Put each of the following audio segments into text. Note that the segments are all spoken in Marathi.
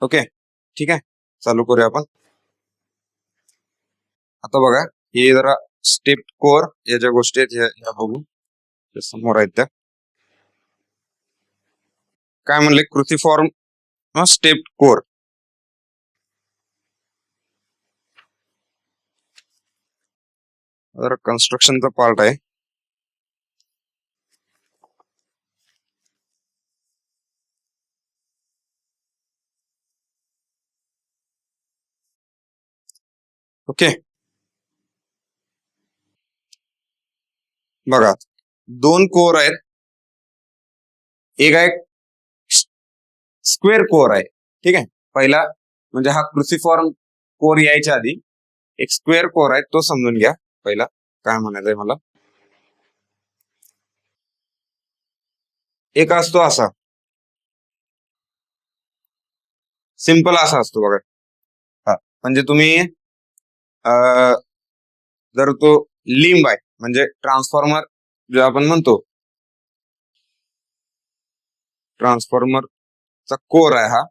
ओके, ठीक आहे, चालू करूया आपण. आता बघा, हे जरा स्टेप कोर या ज्या गोष्टी आहेत ह्या बघू, समोर आहेत त्या. काय म्हणले? क्रुसिफॉर्म स्टेप कोर. जरा कन्स्ट्रक्शनचा पार्ट आहे. ओके, बघा, दोन कोर आहेत. एक आहे स्क्वेअर कोर आहे, ठीक आहे. पहिला म्हणजे हा क्रुसिफॉर्म कोर यायच्या आधी एक स्क्वेअर कोर आहे, तो समजून घ्या पहिला. काय म्हणायचंय मला? एक असतो असा, सिंपल असा असतो बघा. हा म्हणजे तुम्ही जर तो लिंब आहे म्हणजे ट्रान्सफॉर्मर जो आपण म्हणतो, ट्रान्सफॉर्मरचा कोर आहे हा.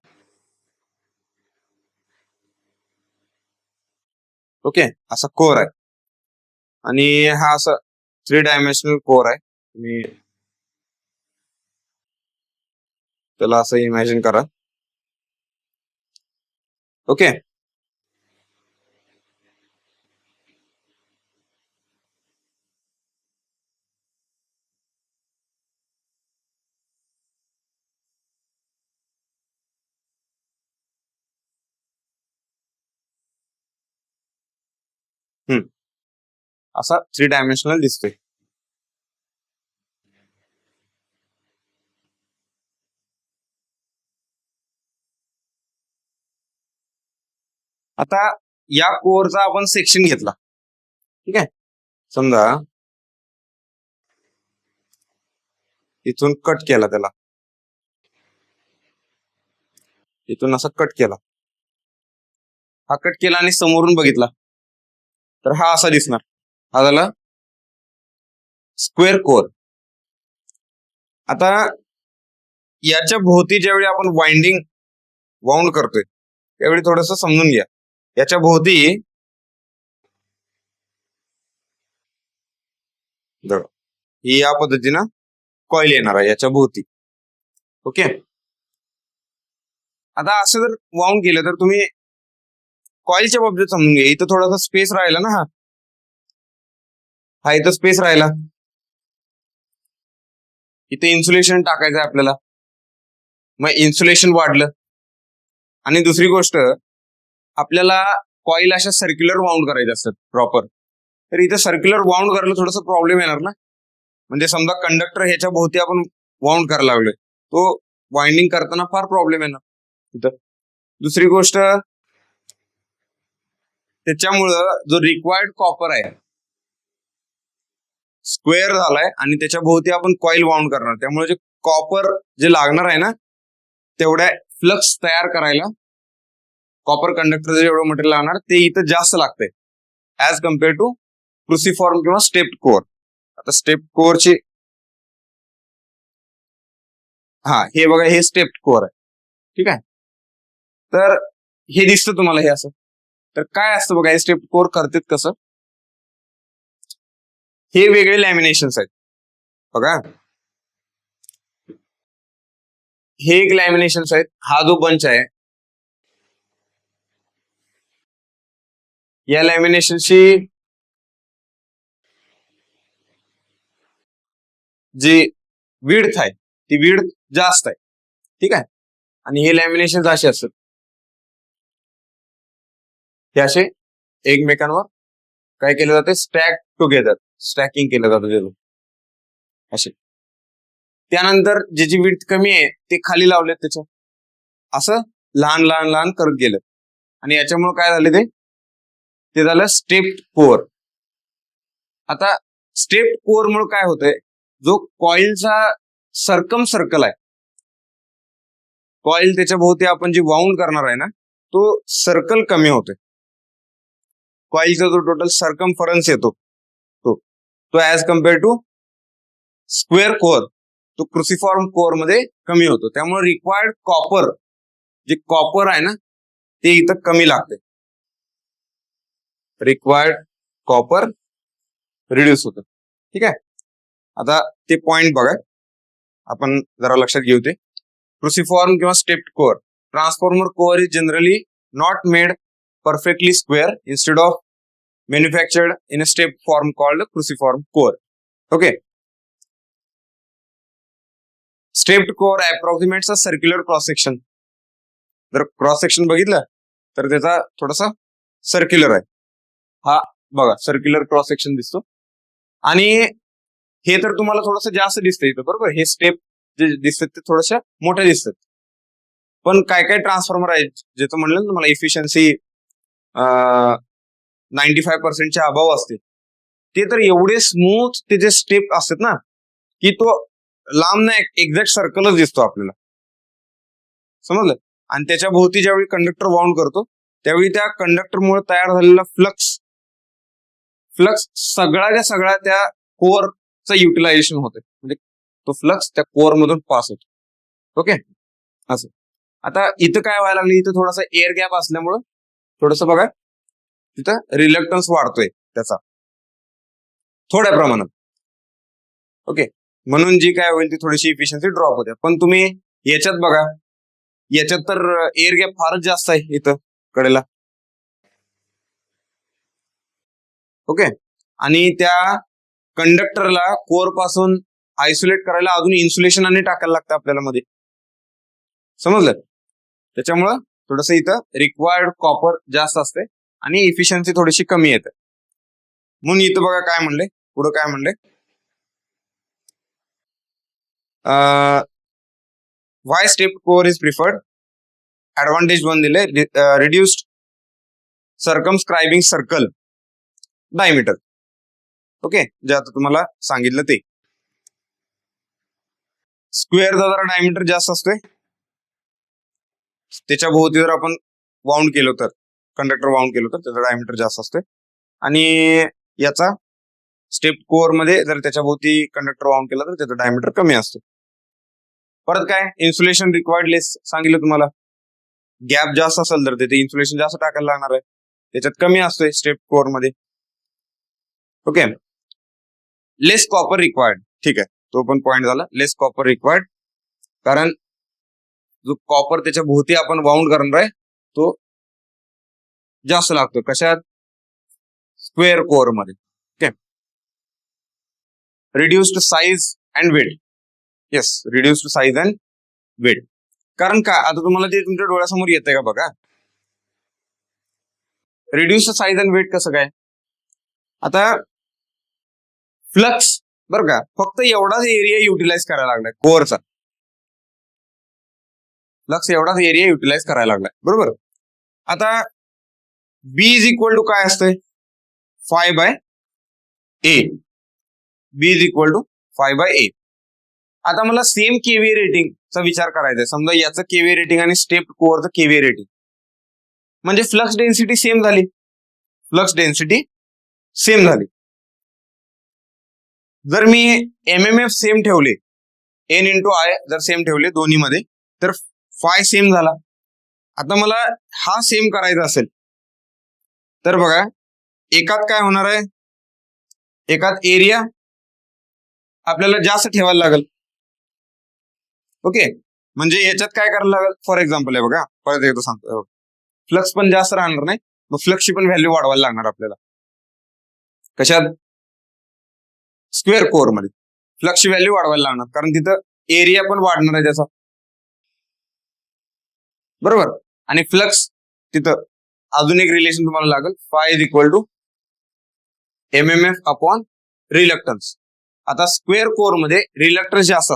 ओके, असा कोर आहे आणि हा असा 3 डायमेन्शनल कोर आहे. तुम्ही त्याला असं इमॅजिन करा. ओके, असा 3 डायमेन्शनल दिसतोय. आता या कोरचा आपण सेक्शन घेतला, ठीक आहे. समजा इथून कट केला, त्याला इथून असं कट केला, हा कट केला आणि समोरून बघितला तर हा असा दिसणार. हा झाला स्क्वेअर कोर. आता याच्या भोवती ज्यावेळी आपण वाउंड करतोय त्यावेळी थोडस समजून घ्या. याच्या भोवती ही या पद्धतीनं कॉईल येणार आहे याच्या भोवती. ओके, आता असं जर वाउंड केलं तर तुम्ही कॉईलच्या बाबतीत समजून घ्या. इथं थोडासा स्पेस राहिला ना, हा इथं स्पेस राहिला, इथे इन्सुलेशन टाकायचं आहे आपल्याला, मग इन्सुलेशन वाढलं. आणि दुसरी गोष्ट, आपल्याला कॉईल अशा सर्क्युलर वाउंड करायचे असतात प्रॉपर, तर इथे सर्क्युलर वाउंड करायला थोडासा प्रॉब्लेम येणार ना. म्हणजे समजा कंडक्टर ह्याच्या भोवती आपण वाउंड करायला लागलोय, तो वाइंडिंग करताना फार प्रॉब्लेम येणार तिथं. दुसरी गोष्ट, त्याच्यामुळं जो रिक्वायर्ड कॉपर आहे स्क्वेअर झालाय आणि त्याच्या भोवती आपण कॉईल वाउंड करणार, त्यामुळे जे कॉपर जे लागणार आहे ना, तेवढ्या फ्लक्स तयार करायला कॉपर कंडक्टर जेवढं मटेरियल लागणार ते इथं जास्त लागतंय ऍज कम्पेअर टू क्रुसिफॉर्म किंवा स्टेप्ड कोर. आता स्टेप्ड कोरची, हा हे बघा, हे स्टेप्ड कोर आहे, ठीक आहे. तर हे दिसतं तुम्हाला हे असं. तर काय असतं बघा, हे स्टेप्ड कोर करतात कसं? हे वेगळे लॅमिनेशन्स आहेत बघा. हे एक लॅमिनेशन्स आहेत. हा जो बंच आहे, या लॅमिनेशनची जी विड्थ आहे ती विड्थ जास्त आहे, ठीक आहे. आणि हे लॅमिनेशन असे असतात, हे असे एकमेकांवर काय केलं जाते, स्टॅक टुगेदर, स्टॅकिंग केलं जातं त्याचं असे. त्यानंतर ज्याची विड्थ कमी आहे ते खाली लावलेत त्याच्या, असं लहान लहान लहान करत गेलं आणि याच्यामुळे काय झाले, ते झालं स्टेप्ड कोर. आता स्टेप्ड कोर मुळे काय होतंय, जो कॉइलचा सर्कम सर्कल आहे, कॉइल त्याच्या भोवती आपण जी वाउंड करणार आहे ना, तो सर्कल कमी होतोय. कॉइलचा जो टोटल सर्कमफरन्स येतो तो as compare to square core, तो क्रुसिफॉर्म कोर मध्ये कमी होतो. त्यामुळे रिक्वायर्ड कॉपर जे कॉपर आहे ना ते इथं कमी लागते. रिक्वायर्ड कॉपर रिड्यूस होतं. ठीक आहे. आता ते पॉइंट बघा, आपण जरा लक्षात घेऊ. ते क्रुसिफॉर्म किंवा stepped core. Transformer core is generally not made perfectly square, instead of manufactured in a step form called cruciform core. Okay. Stepped core approximates a circular cross section. जर क्रॉस सेक्शन बघितलं तर त्याचा थोडासा सर्क्युलर आहे. हा बघा सर्क्युलर क्रॉस सेक्शन दिसतो. आणि हे तर तुम्हाला थोडंसं जास्त दिसतं इथं, बरोबर. हे स्टेप जे दिसतात ते थोडेसे मोठे दिसतात. पण काय काय ट्रान्सफॉर्मर आहेत ज्याचं म्हणलं ना तुम्हाला इफिशियन्सी 95% अभाव असते, ते तर एवढे स्मूथ त्याचे स्टेप असतात ना की तो लांब ना एक्झॅक्ट सर्कलच दिसतो आपल्याला. समजलं. आणि त्याच्या भोवती ज्यावेळी कंडक्टर वाउंड करतो त्यावेळी त्या कंडक्टरमुळे तयार झालेला फ्लक्स सगळ्या त्या कोअरचं युटिलायझेशन होते. म्हणजे तो फ्लक्स त्या कोअर मधून पास होतो. ओके. असं. आता इथं काय व्हायला लागलं, इथं थोडासा एअर गॅप असल्यामुळं थोडस बघा तिथं रिलक्टन्स वाढतोय त्याचा थोड्या प्रमाणात. ओके. म्हणून जी काय होईल ती थोडीशी इफिशियन्सी ड्रॉप होते. पण तुम्ही याच्यात बघा, याच्यात तर एअर गॅप फारच जास्त आहे इथं कडेला. ओके. आणि त्या कंडक्टरला कोअर पासून आयसोलेट करायला अजून इन्सुलेशन आणि टाकायला लागतं आपल्याला मध्ये. समजलं. त्याच्यामुळं थोडस इथं रिक्वायर्ड कॉपर जास्त असते आणि इफिशियन्सी थोडीशी कमी येते. म्हणून इथं बघा काय म्हणले, पुढे काय म्हणले, Y step core is preferred. Advantage 1 दिले, रिड्युस्ड सर्कमस्क्रायबिंग सर्कल डायमीटर. ओके. जे आता तुम्हाला सांगितलं ते स्क्वेअरचा जरा डायमीटर जास्त असतोय. त्याच्या भोवती जर आपण वाउंड केलं तर, कंडक्टर वाउंड केलं तर त्याचा डायमीटर जास्त असतोय. आणि याचा स्टेप कोअर मध्ये जर त्याच्या भोवती कंडक्टर वाउंड केला तर त्याचा डायमीटर कमी असतो. परत काय, इन्सुलेशन रिक्वायर्ड लेस सांगितलं तुम्हाला. गॅप जास्त असेल तर तिथे इन्सुलेशन जास्त टाकायला लागणार आहे, त्याच्यात कमी असतोय स्टेप कोअर मध्ये. ओके. लेस कॉपर रिक्वायर्ड. ठीक आहे, तो पण पॉइंट झाला. लेस कॉपर रिक्वायर्ड, कारण जो कॉपर त्याच्या भोवती आपण वाउंड करणार आहे तो जास्त लागतो. कशात? स्क्वेअर कोअर मध्ये. Okay. Reduced size and weight. Yes, reduced size and weight. कारण का, आता तुम्हाला ते तुमच्या डोळ्यासमोर येतंय का बघा. रिड्युस्ड साईज अँड वेट कसं काय. आता फ्लक्स बरं का फक्त एवढाच एरिया युटिलाइज करायला लागलाय कोअरचा. फ्लक्स एवढाच एरिया युटिलाइज करायला लागलाय, बरोबर. आता बी इज इक्वल टू काय असतंय, phi by a. B is equal to phi by a. आता मला सेम केव्ही रेटिंगचा विचार करायचा आहे. समजा याचं केव्ही रेटिंग आणि स्टेप कोअरचं केव्ही रेटिंग, म्हणजे फ्लक्स डेन्सिटी सेम झाली. फ्लक्स डेन्सिटी सेम झाली. जर मी एमएमएफ सेम ठेवले, एन इंटू आय जर सेम ठेवले दोन्ही मध्ये, तर फाय सेम झाला. आता मला हा सेम करायचा असेल तर बघा, एकात काय होणार आहे, एकात एरिया आपल्याला जास्त ठेवायला लागेल. ओके. म्हणजे याच्यात काय करायला लागेल, फॉर एक्झाम्पल आहे बघा, परत एकदा सांगतो, फ्लक्स पण जास्त राहणार नाही, मग फ्लक्सची पण व्हॅल्यू वाढवायला लागणार आपल्याला. कशात? स्क्वेअर कोअर मध्ये फ्लक्सची व्हॅल्यू वाढवायला लागणार, कारण तिथं एरिया पण वाढणार आहे त्याचा, बरोबर. आणि फ्लक्स तिथं अजून एक रिलेशन तुम्हाला लागेल, phi is equal to MMF upon reluctance. आता स्क्वेअर कोअर मध्ये रिलक्टन्स जास्त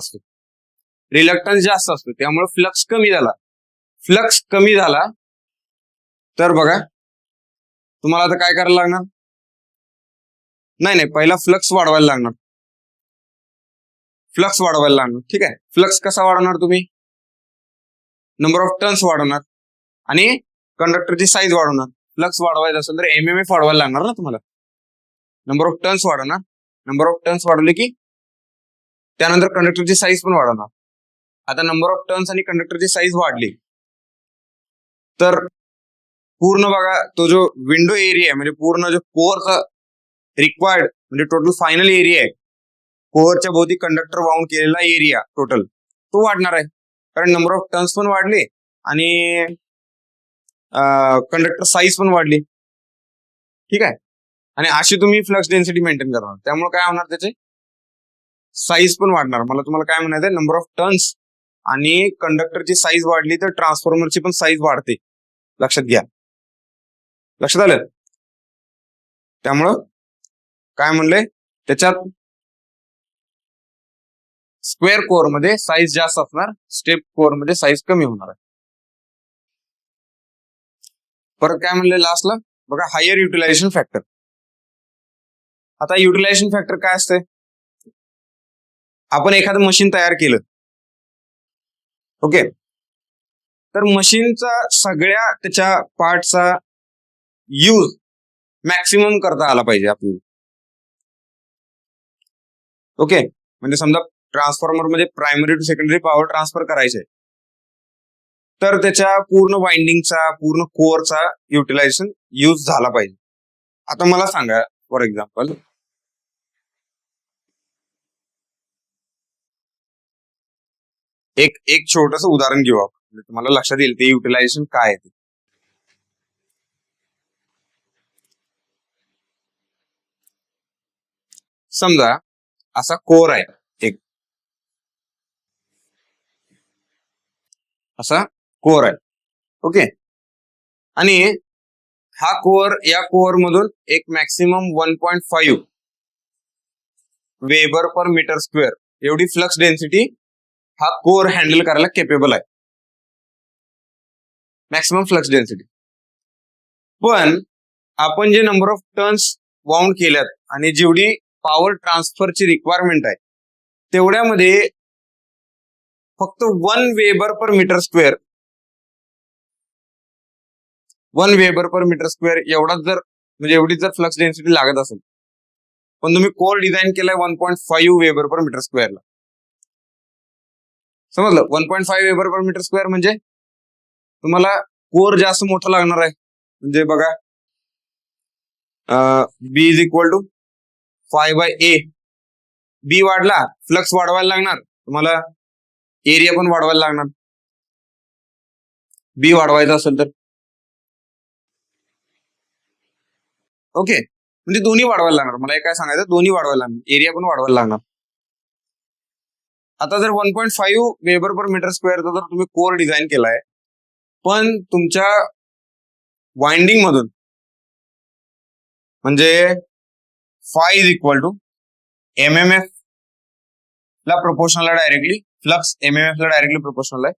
असतो, त्यामुळे फ्लक्स कमी झाला. फ्लक्स कमी झाला तर बघा तुम्हाला आता काय करायला लागणार, नाही पहिला फ्लक्स वाढवायला लागणार. ठीक आहे. फ्लक्स कसा वाढवणार तुम्ही, नंबर ऑफ टर्न्स वाढवणार आणि कंडक्टरची साईज वाढवणार. फ्लक्स वाढवायचा असेल तर एमएमएफ वाढवायला लागणार ना तुम्हाला. नंबर ऑफ टर्न्स वाढवणार, नंबर ऑफ टर्न्स वाढवले की त्यानंतर कंडक्टरची साईज पण वाढवणार. आता नंबर ऑफ टर्न्स आणि कंडक्टरची साईज वाढली तर पूर्ण बघा तो जो विंडो एरिया आहे म्हणजे पूर्ण जो कोअरचा रिक्वायर्ड म्हणजे टोटल फायनल एरिया आहे, कोअरच्या भोवती कंडक्टर वाऊंड केलेला एरिया टोटल तो वाढणार आहे, कारण नंबर ऑफ टर्न्स पण वाढले आणि कंडक्टर साईज पण वाढली. ठीक आहे, आणि अशी तुम्ही फ्लक्स डेन्सिटी मेंटेन करणार, त्यामुळे काय होणार त्याचे साईज पण वाढणार. मला तुम्हाला काय म्हणायचं आहे, नंबर ऑफ टर्न्स आणि कंडक्टरची साईज वाढली तर ट्रान्सफॉर्मरची पण साईज वाढते, लक्षात घ्या. लक्षात आलं? त्यामुळं काय म्हणलंय, त्याच्यात स्क्वेअर कोअर मध्ये साईज जास्त असणार, स्टेप कोअर मध्ये साईज कमी होणार आहे. परत काय म्हणले लास्टला बघा, हायर युटिलायझेशन फॅक्टर. आता युटिलायझेशन फॅक्टर काय असते, आपण एखादं मशीन तयार केलं, ओके, तर मशीनचा सगळ्या त्याच्या पार्टचा यूज मॅक्सिमम करता आला पाहिजे आपल्याला. ओके, म्हणजे समजा ट्रान्सफॉर्मर मध्ये primary to secondary power transfer करायचे, तर त्याच्या पूर्ण वाइंडिंगचा पूर्ण कोअरचा युटिलायझेशन यूज झाला पाहिजे. आता मला सांगा, फॉर एक्झाम्पल एक छोटस उदाहरण घेऊ आपण, म्हणजे तुम्हाला लक्षात येईल ते युटिलायझेशन काय आहे ते. समजा असा कोअर आहे, एक असा कोअर आहे, ओके, आणि हा कोअर, या कोअर मधून एक maximum 1.5 weber per metre square एवढी फ्लक्स डेन्सिटी हा कोअर हँडल करायला केपेबल आहे, मॅक्सिमम फ्लक्स डेन्सिटी. पण आपण जे नंबर ऑफ टर्न्स वाउंड केल्यात आणि जेवढी पॉवर ट्रान्सफरची रिक्वायरमेंट आहे, तेवढ्यामध्ये फक्त 1 weber per metre square, 1 weber per metre square एवढाच जर, म्हणजे एवढीच जर फ्लक्स डेन्सिटी लागत असेल, पण तुम्ही कोअर डिझाईन केलाय 1.5 वेबर पर मीटर स्क्वेअरला, समजलं? 1.5 वेबर पर मीटर स्क्वेअर म्हणजे तुम्हाला कोअर जास्त मोठा लागणार आहे, म्हणजे बघा बी इज इक्वल टू 5/a. बी वाढला, फ्लक्स वाढवायला लागणार तुम्हाला, एरिया पण वाढवायला लागणार. बी वाढवायचा असेल तर, ओके, म्हणजे दोन्ही वाढवायला लागणार. मला काय सांगायचं, दोन्ही वाढवायला लागणार, एरिया पण वाढवायला लागणार. आता जर 1.5 वेबर पर मीटर स्क्वेअरचा जर तुम्ही कोअर डिझाईन केलाय, पण तुमच्या वाइंडिंग मधून म्हणजे phi is equal to MMF ला प्रोपोर्शनल आहे डायरेक्टली, फ्लक्स MMF ला डायरेक्टली प्रोपोर्शनल आहे.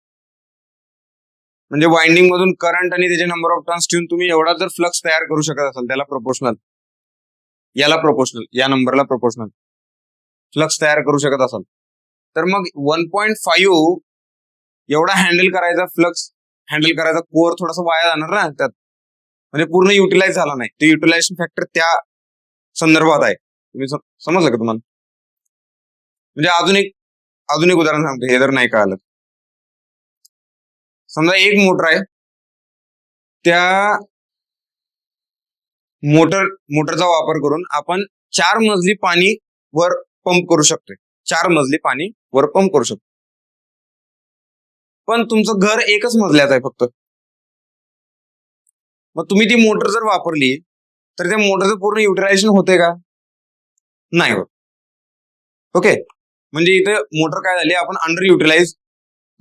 म्हणजे वाइंडिंग मधून करंट आणि त्याचे नंबर ऑफ टर्न्स ठेवून तुम्ही एवढा जर फ्लक्स तयार करू शकत असाल, त्याला प्रोपोर्शनल, याला प्रोपोर्शनल, या नंबरला प्रोपोर्शनल फ्लक्स तयार करू शकत असाल, तर मग 1.5 एवढा हँडल करायचा, फ्लक्स हँडल करायचा कोअर थोडासा वाया जाणार ना त्यात, म्हणजे पूर्ण युटिलाइज झाला नाही. ते युटिलायझेशन फॅक्टर त्या संदर्भात आहे. तुम्ही समजलं का तुम्हाला? म्हणजे अजून एक उदाहरण सांगतो, हे जर नाही कळालं. समजा एक मोटर आहे, त्या मोटरचा वापर करून आपण 4 मजली पाणी वर पंप करू शकतोय, 4 मजली पाणी वर पंप करू शकतो. पण तुमचं घर एकच मजल्यात आहे फक्त, मग तुम्ही ती मोटर जर वापरली तर त्या मोटरचं पूर्ण युटिलायझेशन होते का? नाही होत. ओके, म्हणजे इथे मोटर काय झाली, आपण अंडर युटिलाइज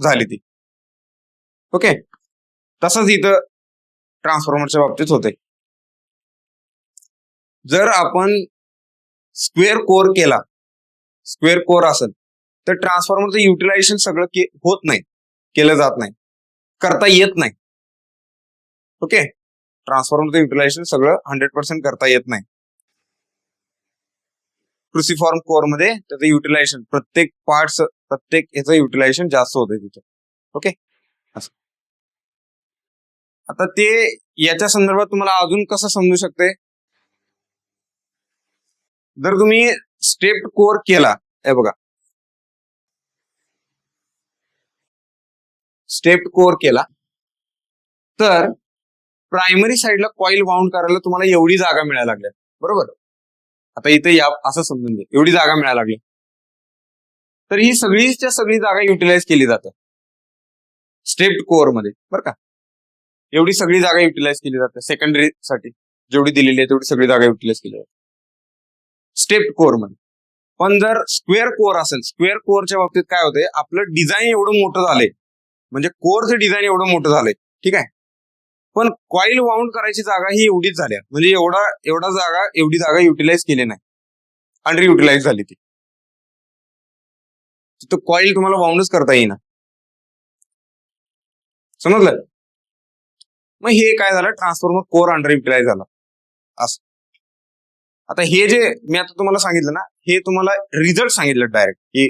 झाली ती. ओके, तसंच इथं ट्रान्सफॉर्मरच्या बाबतीत होते. जर आपण स्क्वेअर कोअर केला, स्क्वेअर कोअर असेल तर ट्रान्सफॉर्मरचं युटिलायझेशन सगळं होत नाही, केलं जात नाही, करता येत नाही. ओके, ट्रान्सफॉर्मरचं युटिलायझेशन सगळं 100% करता येत नाही. क्रुसिफॉर्म कोअर मध्ये त्याचं युटिलायझेशन, प्रत्येक पार्ट्स, प्रत्येक याचं युटिलायझेशन जास्त होते तिथे. ओके, आता ते याच्या संदर्भात तुम्हाला अजून कसं समजू शकते, जर तुम्ही स्टेप्ड कोअर केला, हे बघा स्टेप्ड कोअर केला तर प्रायमरी साईडला कॉईल वाउंड करायला तुम्हाला एवढी जागा मिळायला लागल्या, बरोबर. आता इथे या असं समजून घे, एवढी जागा मिळायला लागली. तर ही सगळीच्या सगळी जागा युटिलाइज केली जाते स्टेप्ड कोअर मध्ये, बरं का. एवढी सगळी जागा युटिलाइज केली जाते सेकंडरी साठी, जेवढी दिलेली आहे तेवढी सगळी जागा युटिलाइज केली जाते स्टेप्ड कोअर मध्ये. पण जर स्क्वेअर कोअर असेल, स्क्वेअर कोअरच्या बाबतीत काय होते, आपलं डिझाईन एवढं मोठं झालंय, म्हणजे कोअरचं डिझाईन एवढं मोठं झालंय, ठीक आहे, पण कॉईल वाउंड करायची जागा ही एवढीच झाली, म्हणजे एवढी जागा युटिलाइज केली नाही, अंडर युटिलाइज झाली ती. तर कॉईल तुम्हाला वाउंडच करता येईना, समजलं. मग हे काय झालं, ट्रान्सफॉर्मर कोअर अंडर युटिलाइज झाला असं. आता हे जे मी आता तुम्हाला सांगितलं ना, हे तुम्हाला रिझल्ट सांगितलं डायरेक्ट की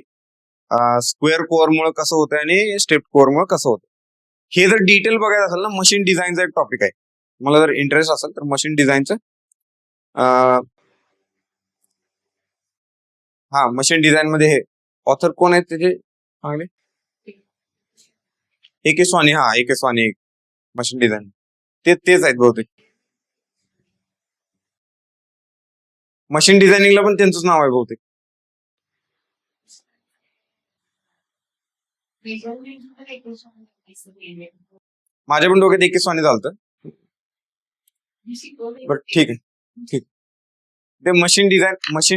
स्क्वेअर कोअर मुळे कसं होतं आणि स्टेप कोअर मुळे कसं होतं. हे जर डिटेल बघायचं असेल ना, मशीन डिझाईनचा एक टॉपिक आहे, मला जर इंटरेस्ट असेल तर मशीन डिझाईनचं, हा मशीन डिझाईन मध्ये हे ऑथर कोण आहेत त्याचे चांगले, ए के स्वानी. हा ए के स्वानी मशीन डिझाईन, तेच आहेत बहुतेक. मशीन डिझायनिंगला पण त्यांचंच नाव आहे बहुतेक. माझ्या पण डोक्यात ए के स्वानी झालं. बरं ठीक आहे, ठीक. ते मशीन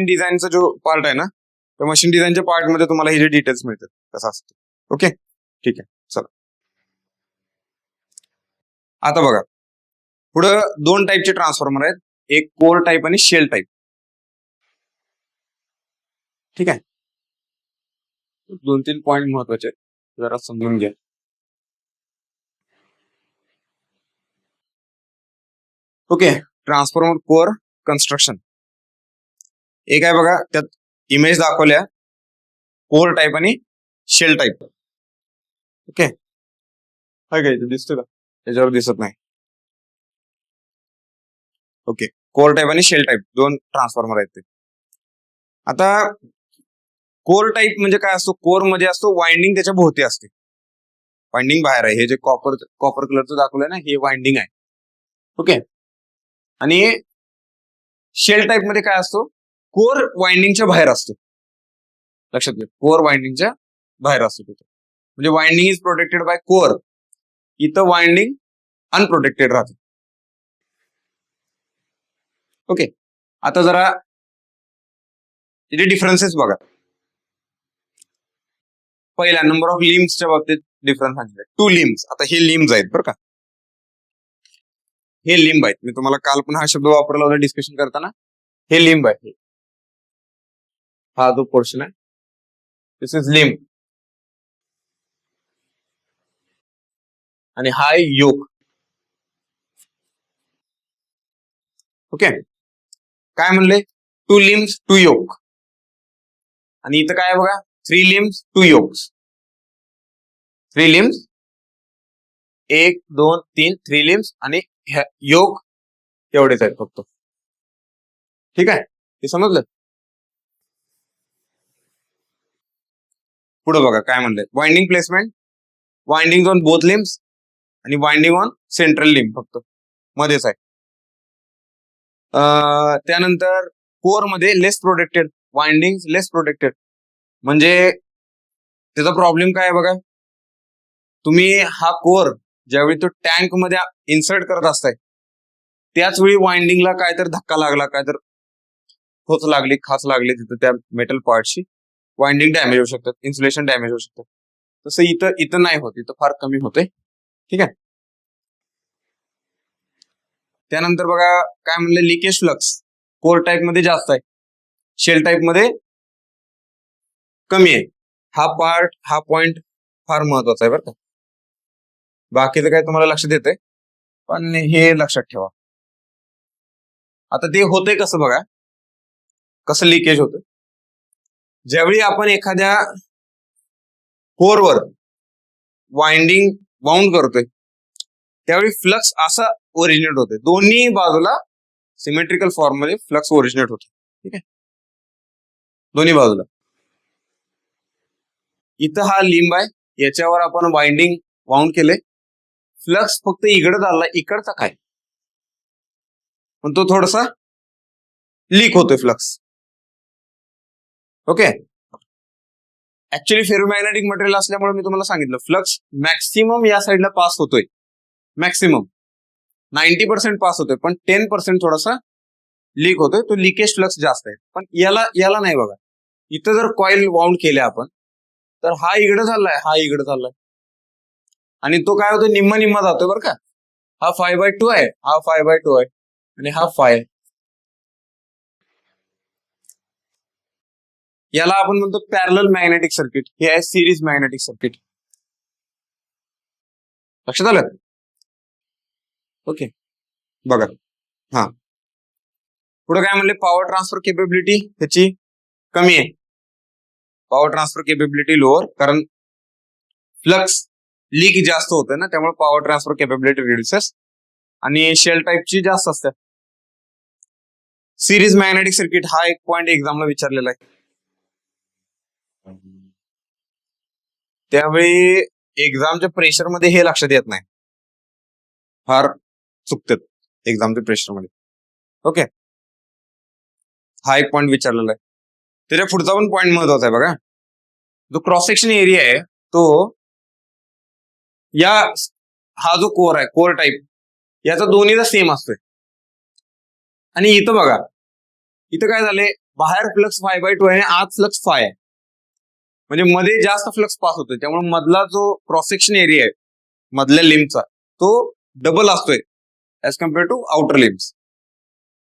डिझाईनचा जो पार्ट आहे ना, त्या मशीन डिझाईनच्या पार्ट मध्ये तुम्हाला हे जे डिटेल्स मिळतात कसं असतं. ओके, ठीक आहे, चला. आता बघा, पुढं दोन टाईपचे ट्रान्सफॉर्मर आहेत, एक कोर टाईप आणि शेल टाईप, ठीक आहे. 2-3 पॉइंट महत्वाचे जरा समजून घ्या. ओके, ट्रान्सफॉर्मर कोर कन्स्ट्रक्शन एक आहे बघा, त्यात इमेज दाखवल्या कोर टाईप आणि शेल टाईप. ओके, हाय काय दिसतं का, त्याच्यावर दिसत नाही. ओके, कोर टाईप आणि शेल टाईप दोन ट्रान्सफॉर्मर आहेत ते. आता कोर टाईप म्हणजे काय असतो, कोर मध्ये असतो वाइंडिंग त्याच्या भोवती असते, वाइंडिंग बाहेर आहे. हे जे कॉपर कलरचं दाखवलंय ना, हे वाइंडिंग आहे. ओके, आणि शेल टाईप मध्ये काय असतो, कोर वाइंडिंगच्या बाहेर असतो. लक्षात घ्या, कोर वाइंडिंगच्या बाहेर असतो तिथे, म्हणजे winding is protected by core, इथं वाइंडिंग अनप्रोटेक्टेड राहते. ओके, आता जरा तिथे डिफरन्सेस बघा. पहिला नंबर ऑफ लिम्सच्या बाबतीत डिफरन्स सांगितलं, 2 लिम्स. आता हे लिम्स आहेत बरं का, हे लिंब आहेत. मी तुम्हाला काल पण हा शब्द वापरला होता डिस्कशन करताना. हे लिंब आहे, हा जो पोर्शन आहे दिस इज लिंब, आणि हा आहे योक. ओके, काय म्हणले, 2 लिम्स 2 योक. आणि इथं काय बघा, 3 लिम्स 2 योक्स. 3 लिम्स 1 2 3 3 लिम्स आणि योक एवढेच आहेत फक्त. ठीक आहे, हे समजलं. पुढे बघा काय म्हणलंय, winding placement, winding on both limbs आणि वाइंडिंग ऑन सेंट्रल लिम फक्त मध्येच आहे. त्यानंतर कोर मध्ये less protected, winding less protected. म्हणजे त्याचा प्रॉब्लेम काय आहे बघा, तुम्ही हा कोर ज्यावेळी तो टँक मध्ये इन्सर्ट करत असताय त्याच वेळी वाइंडिंगला काय तर धक्का लागला, काय तर खोच लागली, खाच लागली तिथं त्या मेटल पार्टशी, वाइंडिंग डॅमेज होऊ शकतात, इन्सुलेशन डॅमेज होऊ शकतात. तसं इथं नाही होत, इथं फार कमी होते. ठीक आहे. त्यानंतर बघा काय म्हणलं, लिकेज फ्लक्स कोर टाईप मध्ये जास्त आहे, शेल टाईप मध्ये कमी आहे. हा पॉइंट फार महत्वाचा आहे बरं का. बाकीचं काय तुम्हाला लक्षात येतंय, पण हे लक्षात ठेवा. आता ते होतंय कसं बघा, कसं लिकेज होतं, ज्यावेळी आपण एखाद्या कोरवर वाइंडिंग वाउंड करतोय त्यावेळी फ्लक्स असा ओरिजिनेट होते, दोन्ही बाजूला सिमेट्रिकल फॉर्म मध्ये फ्लक्स ओरिजिनेट होते. ठीक आहे, दोन्ही बाजूला. इथं हा लिंब आहे, याच्यावर आपण वाइंडिंग वाउंड केले, फ्लक्स फक्त इकडे चालला, इकडचा काय, पण तो थोडासा लीक होतोय flux. Okay. Actually ferromagnetic material असल्यामुळे मी तुम्हाला सांगितलं फ्लक्स मॅक्सिमम या साईडला पास होतोय, मॅक्सिमम 90% पास होतोय, पण 10% थोडासा लीक होतोय, तो लिकेज फ्लक्स जास्त आहे. पण याला नाही बघा. इथं जर कॉईल वाउंड केले आपण तर हा इकडे चाललाय, हा इकडे चाललाय, आणि तो काय होतो, निम्मा निम्मा जातोय बरं का. हा 5/2 आहे, हा 5/2 आहे, आणि हा 5. याला आपण म्हणतो पॅरलल मॅग्नेटिक सर्किट. हे आहे सिरीज मॅग्नेटिक सर्किट. लक्षात आलं? ओके, बघा. हा, पुढे काय म्हणले, पॉवर ट्रान्सफर केपेबिलिटी त्याची कमी आहे. पॉवर ट्रान्सफर केपेबिलिटी लोअर, कारण फ्लक्स लीक जास्त होतं ना, त्यामुळे पॉवर ट्रान्सफर केपेबिलिटी रिड्युसेस, आणि शेल टाईपची जास्त असते. सिरीज मॅग्नेटिक सर्किट हा एक पॉइंट एक्झामला विचारलेला आहे. त्यावेळी एक्झामच्या प्रेशर मध्ये हे लक्षात येत नाही, फार चुकतात एक्झामच्या प्रेशर मध्ये. ओके, हा एक पॉइंट विचारलेला आहे. त्याच्या पुढचा पण पॉइंट महत्वाचा आहे बघा. जो क्रॉस सेक्शन एरिया आहे तो या, हा जो कोर आहे, कोर टाईप, याचा दोन्हीचा सेम असतोय. आणि इथं बघा, इथं काय झालंय, बाहेर फ्लक्स 5/2 आहे, आत फ्लक्स 5 आहे, म्हणजे मध्ये जास्त फ्लक्स पास होतोय. त्यामुळे मधला जो क्रॉस सेक्शन एरिया आहे मधल्या लिम्बचा, तो डबल असतोय as compare to outer limbs.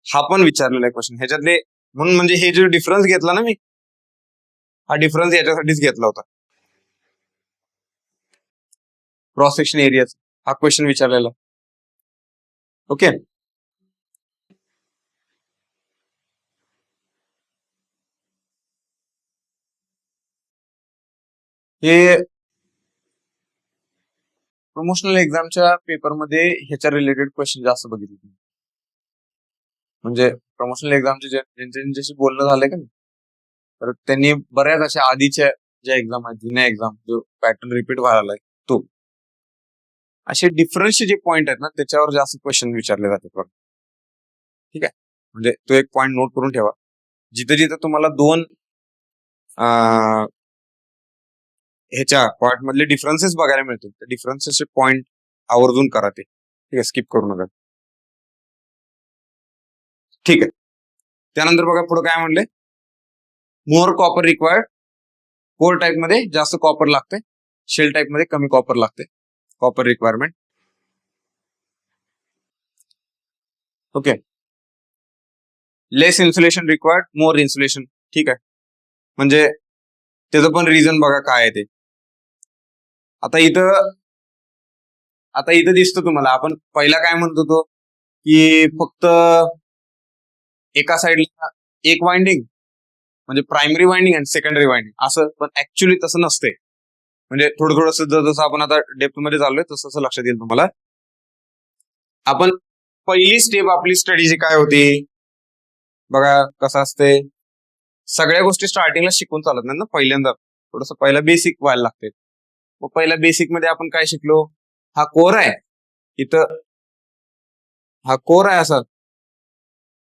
हा पण विचारलेला आहे क्वेश्चन ह्याच्यातले. म्हणून म्हणजे हे जो डिफरन्स घेतला ना मी, हा डिफरन्स याच्यासाठीच घेतला होता, क्रॉस सेक्शन एरियाचा. हा क्वेश्चन विचारलेला. ओके, हे प्रमोशनल एक्झामच्या पेपरमध्ये ह्याच्या रिलेटेड क्वेश्चन जास्त बघितले. म्हणजे प्रमोशनल एक्झामचे ज्यांच्याशी बोलणं झालंय का नाही, तर त्यांनी बऱ्याच अशा आधीच्या ज्या एक्झाम आहेत, जुन्या एक्झाम, जो पॅटर्न रिपीट व्हायला तो, असे डिफरन्सचे जे पॉइंट आहेत ना, त्याच्यावर जास्त क्वेश्चन विचारले जातात बघा. ठीक आहे, म्हणजे तो एक पॉइंट नोट करून ठेवा. जिथे जिथे तुम्हाला दोन ह्याच्या पॉइंट मधले डिफरन्सेस बघायला मिळतील, त्या डिफरन्सेसचे पॉइंट आवर्जून करा ते. ठीक आहे, स्किप करू नका. ठीक आहे, त्यानंतर बघा पुढे काय म्हणले, मोर कॉपर रिक्वायर्ड. कोर टाईप मध्ये जास्त कॉपर लागते, शेल टाईप मध्ये कमी कॉपर लागते. Copper requirement. ओके, लेस इन्सुलेशन रिक्वायर्ड, मोर इन्सुलेशन. ठीक आहे, म्हणजे त्याचं पण रिझन बघा काय आहे ते. आता इथं दिसतं तुम्हाला, आपण पहिला काय म्हणतो तो, की फक्त एका साईडला एक वाइंडिंग, म्हणजे प्रायमरी वाइंडिंग आणि सेकंडरी वाइंडिंग असं, पण ऍक्च्युली तसं नसते. म्हणजे थोडं जसं आपण आता डेप्थ मध्ये चाललोय तसं लक्षात येईल तुम्हाला. आपण पहिली स्टेप आपली स्टडीची काय होती बघा, कसं असते, सगळ्या गोष्टी स्टार्टिंगला शिकून चालत नाही ना, पहिल्यांदा थोडस पहिला बेसिक व्हायला लागते. मग पहिल्या बेसिक मध्ये आपण काय शिकलो, हा कोर आहे इथं, हा कोर आहे असं,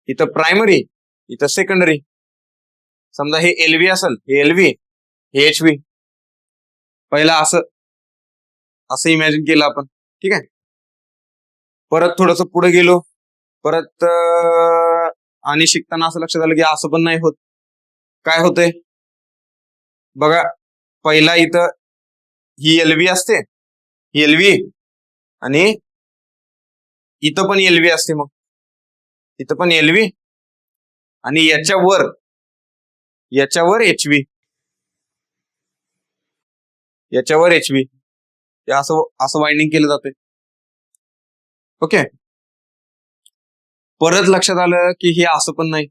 इथं प्रायमरी, इथं सेकंडरी. समजा हे एलव्ही असेल, हे एलव्ही, हे एचव्ही. पहिला असं इमॅजिन केलं आपण. ठीक आहे, परत थोडस पुढे गेलो, परत आणि शिकताना असं लक्षात आलं की असं पण नाही होत. काय होतंय बघा, पहिला इथं ही एलव्ही असते, ही एलव्ही, आणि इथं पण एलव्ही असते, मग इथं पण एलव्ही, आणि याच्यावर एचव्ही, याच्यावर एचव्ही. असं वाइंडिंग केलं जाते. ओके, परत लक्षात आलं की हे असं पण नाही,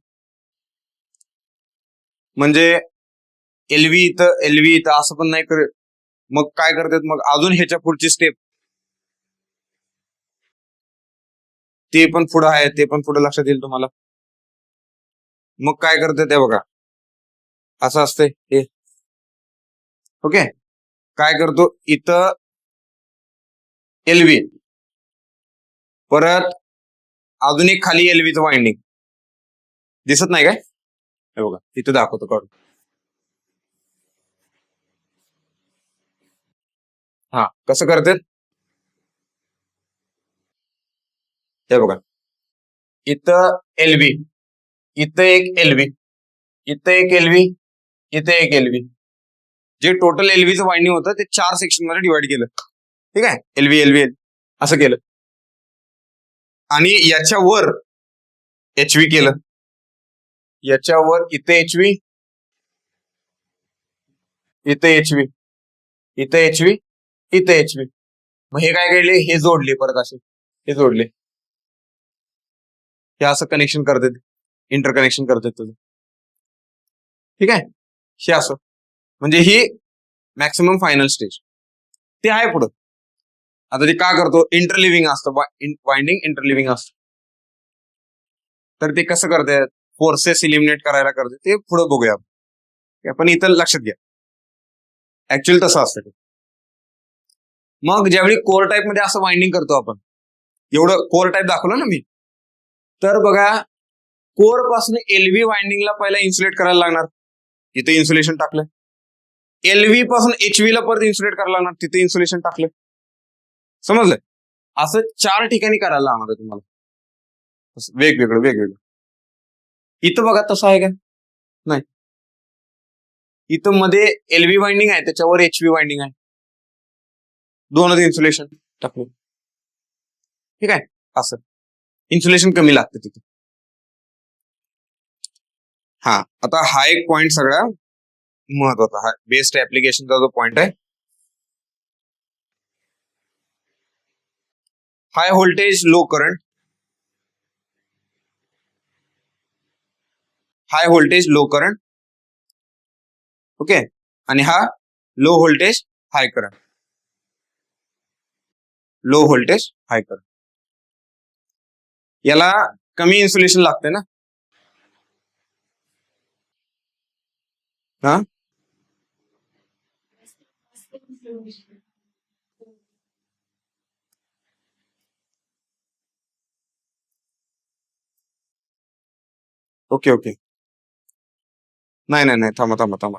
म्हणजे एलव्ही इथं असं पण नाही करत. मग काय करतात, मग अजून ह्याच्या पुढची स्टेप, ते पण पुढं आहे, ते पण पुढे लक्षात येईल तुम्हाला. मग काय करते ते बघा, असं असतंय हे. ओके, काय करतो, इथं एलव्ही, परत अजून एक खाली एलव्हीचं वाइंडिंग दिसत नाही काय? हे बघा इथं दाखवतो काढून. हा कसं करतात हे बघा. इथं एलव्ही, इथं एक एलव्ही, इथं एक एलव्ही, इथं एक एलव्ही. जे टोटल एलव्हीचं वाइंडिंग होतं ते 4 सेक्शन मध्ये डिवाइड केलं. ठीक आहे, एलव्ही एलव्ही असं केलं. आणि याच्यावर एचव्ही केलं. याच्यावर इथे एचव्ही, इथे एचव्ही, इथे एचव्ही, इथे एचव्ही. मग हे काय केले, हे जोडले परत असे, हे जोडले, हे असं कनेक्शन करतात, इंटरकनेक्शन करतात तुझं. ठीक आहे, हे असं म्हणजे ही मॅक्सिमम फायनल स्टेज. ते आहे पुढं. आता ते का करतो, इंटरलिव्हिंग असतं, वाइंडिंग इंटरलिव्हिंग असतं. तर ते कसं करतात, फोर्सेस इलिमिनेट करायला करते, ते पुढे बघूया आपण. इथं लक्षात घ्या, ऍक्च्युअली तसं असतं ते. मग ज्यावेळी कोर टाईप मध्ये असं वाइंडिंग करतो आपण, एवढं कोर टाईप दाखवलं ना मी, तर बघा कोर पासून एलव्ही वाइंडिंगला पहिला इन्सुलेट करायला लागणार, तिथे इन्सुलेशन टाकलं. एलव्ही पासून एचव्ही ला परत इन्सुलेट करायला लागणार, तिथे इन्सुलेशन टाकलं. समजलं? असं 4 ठिकाणी करायला लागणार आहे तुम्हाला, वेगवेगळं वेगवेगळं. इथं बघा तसं आहे का? नाही. इथं मध्ये एलव्ही वाइंडिंग आहे, त्याच्यावर एचव्ही वाइंडिंग आहे, दोनच इन्सुलेशन टाकलं. ठीक आहे, असं इन्सुलेशन कमी लागतं तिथे. हा, आता हा एक पॉइंट सगळ्या महत्वाचा, हा बेस्ट ऍप्लिकेशनचा जो पॉइंट आहे. High voltage low current, high voltage low current. Okay, आणि हा low voltage high current, low voltage high current. याला कमी इन्सुलेशन लागते ना. हा, ओके ओके. नाही नाही नाही, थांबा थांबा थांबा.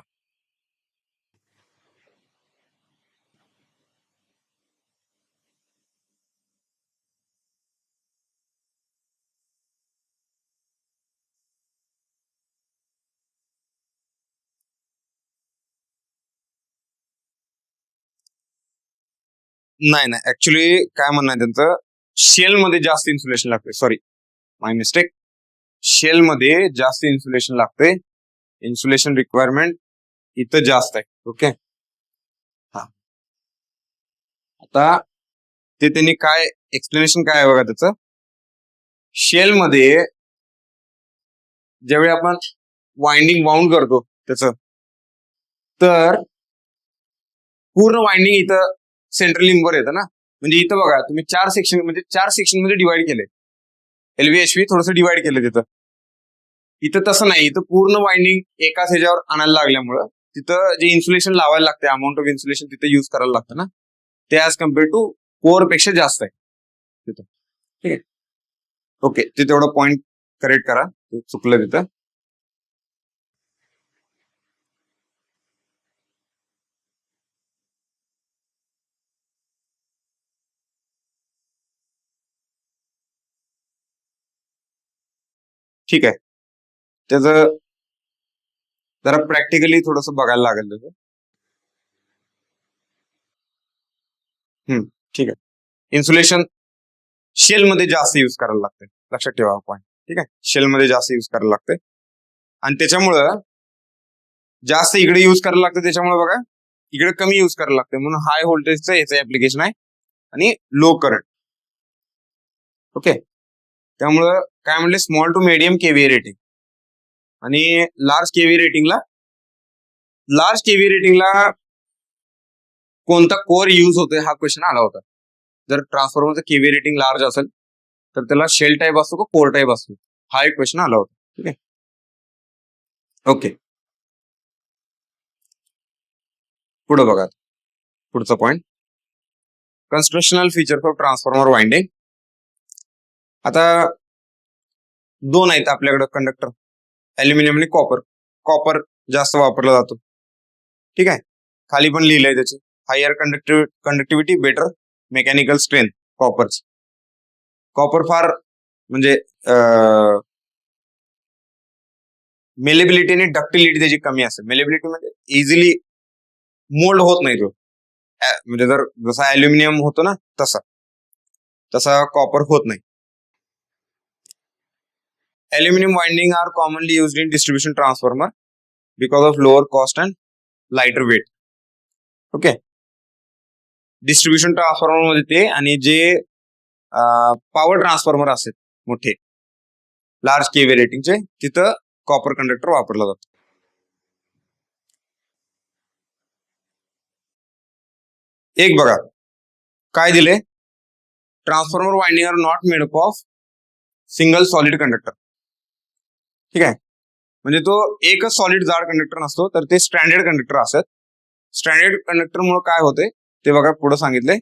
नाही नाही, ऍक्च्युली काय म्हणणं आहे त्यांचं, शेल मध्ये जास्त इन्सुलेशन लागते. सॉरी, माय मिस्टेक. शेल मध्ये जास्त इन्सुलेशन लागते, इन्सुलेशन रिक्वायरमेंट इथं जास्त आहे. ओके, हा. आता ते त्यांनी काय एक्सप्लेनेशन काय आहे बघा त्याचं. शेल मध्ये ज्यावेळी आपण वाइंडिंग बाउंड करतो त्याचं, तर पूर्ण वाइंडिंग इथं सेंट्रल लिंकवर येतं ना. म्हणजे इथं बघा तुम्ही 4 सेक्शन, म्हणजे 4 सेक्शन मध्ये डिवाइड केले, एलव्ही एचव्ही थोडंसं डिवाइड केलं तिथं. इथं तसं नाही, इथं पूर्ण वाइंडिंग एकाच ह्याच्यावर आणायला लागल्यामुळं तिथं जे इन्सुलेशन लावायला लागते, अमाऊंट ऑफ इन्सुलेशन तिथं युज करायला लागतं ना, ते ऍज कम्पेअर टू कोर पेक्षा जास्त आहे तिथं. ठीक आहे, ओके. ते तेवढं पॉइंट करेक्ट करा, चुकलं तिथं. ठीक आहे, त्याचं जरा प्रॅक्टिकली थोडस बघायला लागेल त्याचं. ठीक आहे. इन्सुलेशन शेल मध्ये जास्त युज करायला लागते, लक्षात ठेवा पॉईंट. ठीक आहे, शेल मध्ये जास्त युज करायला लागते, आणि त्याच्यामुळं जास्त इकडे युज करायला लागतं, त्याच्यामुळे बघा इकडे कमी युज करायला लागते. म्हणून हाय व्होल्टेजचं याचं ऍप्लिकेशन आहे आणि लो करंट. ओके, त्यामुळं काय म्हणले, small to medium KV rating आणि लार्ज केव्ही रेटिंगला, लार्ज केव्ही रेटिंगला कोणता कोर युज होतोय हा क्वेश्चन आला होता. जर ट्रान्सफॉर्मरचं केव्ही रेटिंग लार्ज असेल तर त्याला शेल टाईप असतो का कोर टाईप असतो, हा एक क्वेश्चन आला होता. ठीक आहे, ओके. पुढे बघा, पुढचा point, constructional features of transformer winding. आता दोन आहेत आपल्याकडे कंडक्टर, अल्युमिनियम आणि कॉपर. कॉपर जास्त वापरला जातो. ठीक आहे, खाली पण लिहिलंय त्याचे higher conductivity better mechanical strength कॉपरची. कॉपर फार म्हणजे मेलेबिलिटी आणि डक्टिलिटी त्याची कमी असेल. मेलेबिलिटी म्हणजे इझिली मोल्ड होत नाही तो, म्हणजे जर जसा अल्युमिनियम होतो ना तसा कॉपर होत नाही. Aluminum winding are commonly used in distribution transformer because of lower cost and lighter weight. Okay, distribution transformer मध्ये ते, आणि जे पॉवर ट्रान्सफॉर्मर असतात मोठे लार्ज केव्ही रेटिंगचे, तिथं कॉपर कंडक्टर वापरला जातो. एक बघा काय दिले, transformer winding are not made up of single solid conductor. ठीक आहे, म्हणजे तो एकच सॉलिड जाड कंडक्टर नसतो, तर ते स्टँडर्ड कंडक्टर असतात. स्टँडर्ड कंडक्टर मुळे काय होते ते बघा पुढे सांगितले.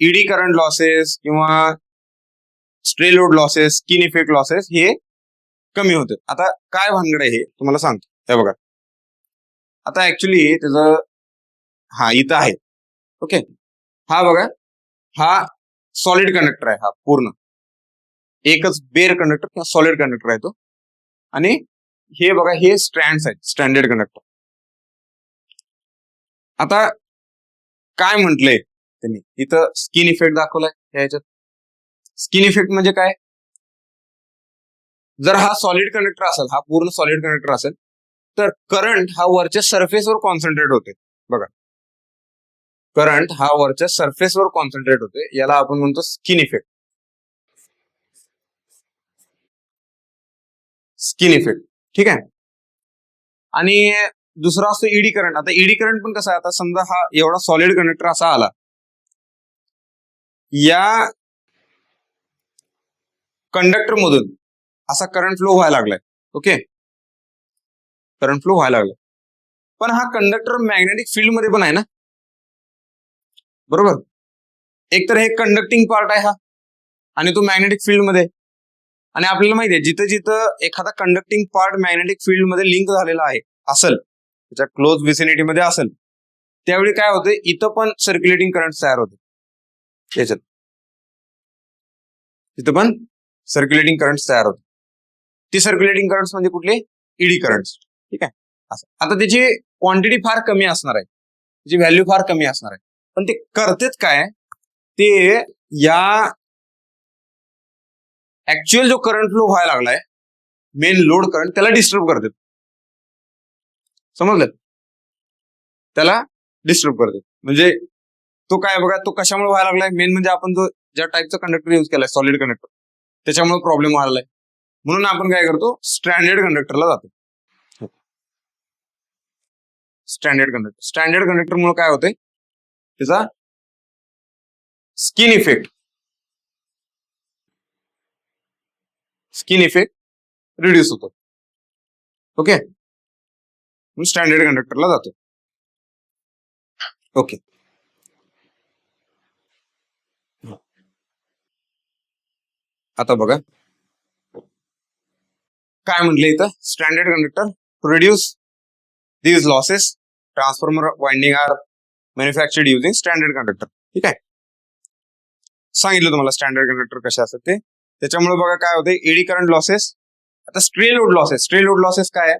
ईडी करंट लॉसेस किंवा stray load losses, skin effect losses हे कमी होते. आता काय भानगड आहे हे तुम्हाला सांगतो. हे बघा, आता ऍक्च्युली त्याचं हा इथं आहे. ओके, हा बघा, हा सॉलिड कंडक्टर आहे, हा पूर्ण एकच बेअर कंडक्टर किंवा सॉलिड कंडक्टर आहे तो. आणि हे बघा, हे स्ट्रँड्स आहेत स्टँडर्ड कंडक्टर. आता काय म्हटलंय त्यांनी इथं, स्किन इफेक्ट दाखवलाय ह्याच्यात. स्किन इफेक्ट म्हणजे काय, जर हा सॉलिड कंडक्टर असेल, हा पूर्ण सॉलिड कंडक्टर असेल, तर करंट हा वरच्या सरफेसवर कॉन्सन्ट्रेट होते. बघा, करंट हा वरच्या सरफेसवर कॉन्सन्ट्रेट होते, याला आपण म्हणतो स्किन इफेक्ट. स्किन इफेक्ट, ठीक आहे. आणि दुसरा असतो ईडी करंट. आता ईडी करंट पण कसा आहे, आता समजा हा एवढा सॉलिड कंडक्टर असा आला, या कंडक्टर मधून असा करंट फ्लो व्हायला लागलाय. ओके, करंट फ्लो व्हायला लागलाय, पण हा कंडक्टर मॅग्नेटिक फील्ड मध्ये पण आहे ना, बरोबर. एकतर हे कंडक्टिंग पार्ट आहे हा, आणि तो मॅग्नेटिक फील्ड मध्ये. आणि आपल्याला माहिती आहे जिथं जिथं एखादा कंडक्टिंग पार्ट मॅग्नेटिक फील्ड मध्ये लिंक झालेला आहे असेल, त्याच्या क्लोज विसिनिटी मध्ये असेल, त्यावेळी काय होते, इथं पण सर्क्युलेटिंग करंट तयार होते. याच्यात तिथं पण सर्क्युलेटिंग करंट तयार होते. ती सर्क्युलेटिंग करंट्स म्हणजे कुठले, ईडी करंट्स. ठीक आहे, असं. आता त्याची क्वांटिटी फार कमी असणार आहे, त्याची व्हॅल्यू फार कमी असणार आहे, पण ते करतेच काय, ते या ऍक्च्युअल जो करंट फ्लो व्हायला लागलाय, मेन लोड करंट, त्याला डिस्टर्ब करते. समजलं, त्याला डिस्टर्ब करते. म्हणजे तो काय बघा, तो कशामुळे व्हायला लागलाय, मेन म्हणजे आपण जो ज्या टाईपचा कंडक्टर युज केलाय, सॉलिड कंडक्टर, त्याच्यामुळे प्रॉब्लेम व्हायला लागलाय. म्हणून आपण काय करतो, स्टँडर्ड कंडक्टरला जातो. स्टँडर्ड कंडक्टर मुळे काय होतंय, त्याचा स्किन इफेक्ट रिड्यूस होतो. ओके, स्टँडर्ड कंडक्टरला जातो. ओके, आता बघा काय म्हटलं इथं, standard conductor to reduce these losses transformer winding are manufactured using standard conductor. ठीक आहे, सांगितलं तुम्हाला स्टँडर्ड कंडक्टर कसे असतात ते. त्याच्यामुळे बघा काय होते, एडी करंट लॉसेस. आता स्ट्रे लोड लॉसेस काय आहे,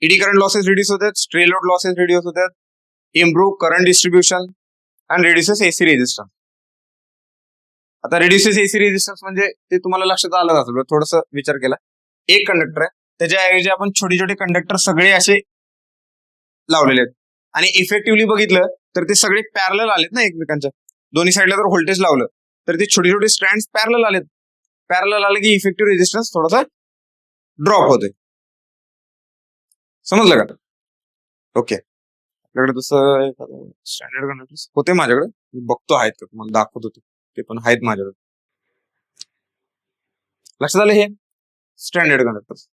एडी करंट लॉसेस रिड्यूस होतात, स्ट्रे लोड लॉसेस रिड्यूस होतात, improve current distribution and reduces AC resistance. आता रिड्युसेस एसी रेजिस्टन्स म्हणजे ते तुम्हाला लक्षात आलं असेल, थोडस विचार केला. एक कंडक्टर आहे, त्याच्याऐवजी आपण छोटे छोटे कंडक्टर सगळे असे लावलेले आहेत, आणि इफेक्टिव्हली बघितलं तर ते सगळे पॅरलल आलेत ना एकमेकांच्या. दोन्ही साईडला जर व्होल्टेज लावलं तर ते छोटे छोटे स्ट्रँड्स पॅरलल आलेत. पॅरलल आले की इफेक्टिव्ह रेजिस्टन्स थोडासा ड्रॉप होते. समजलं का? ओके, आपल्याकडे तसं स्टँडर्ड कंडक्टर्स होते माझ्याकडे, बघतो आहेत का, तुम्हाला दाखवत होते, ते पण आहेत माझ्याकडे. लक्षात आलं हे स्टँडर्ड कंडक्टर्स.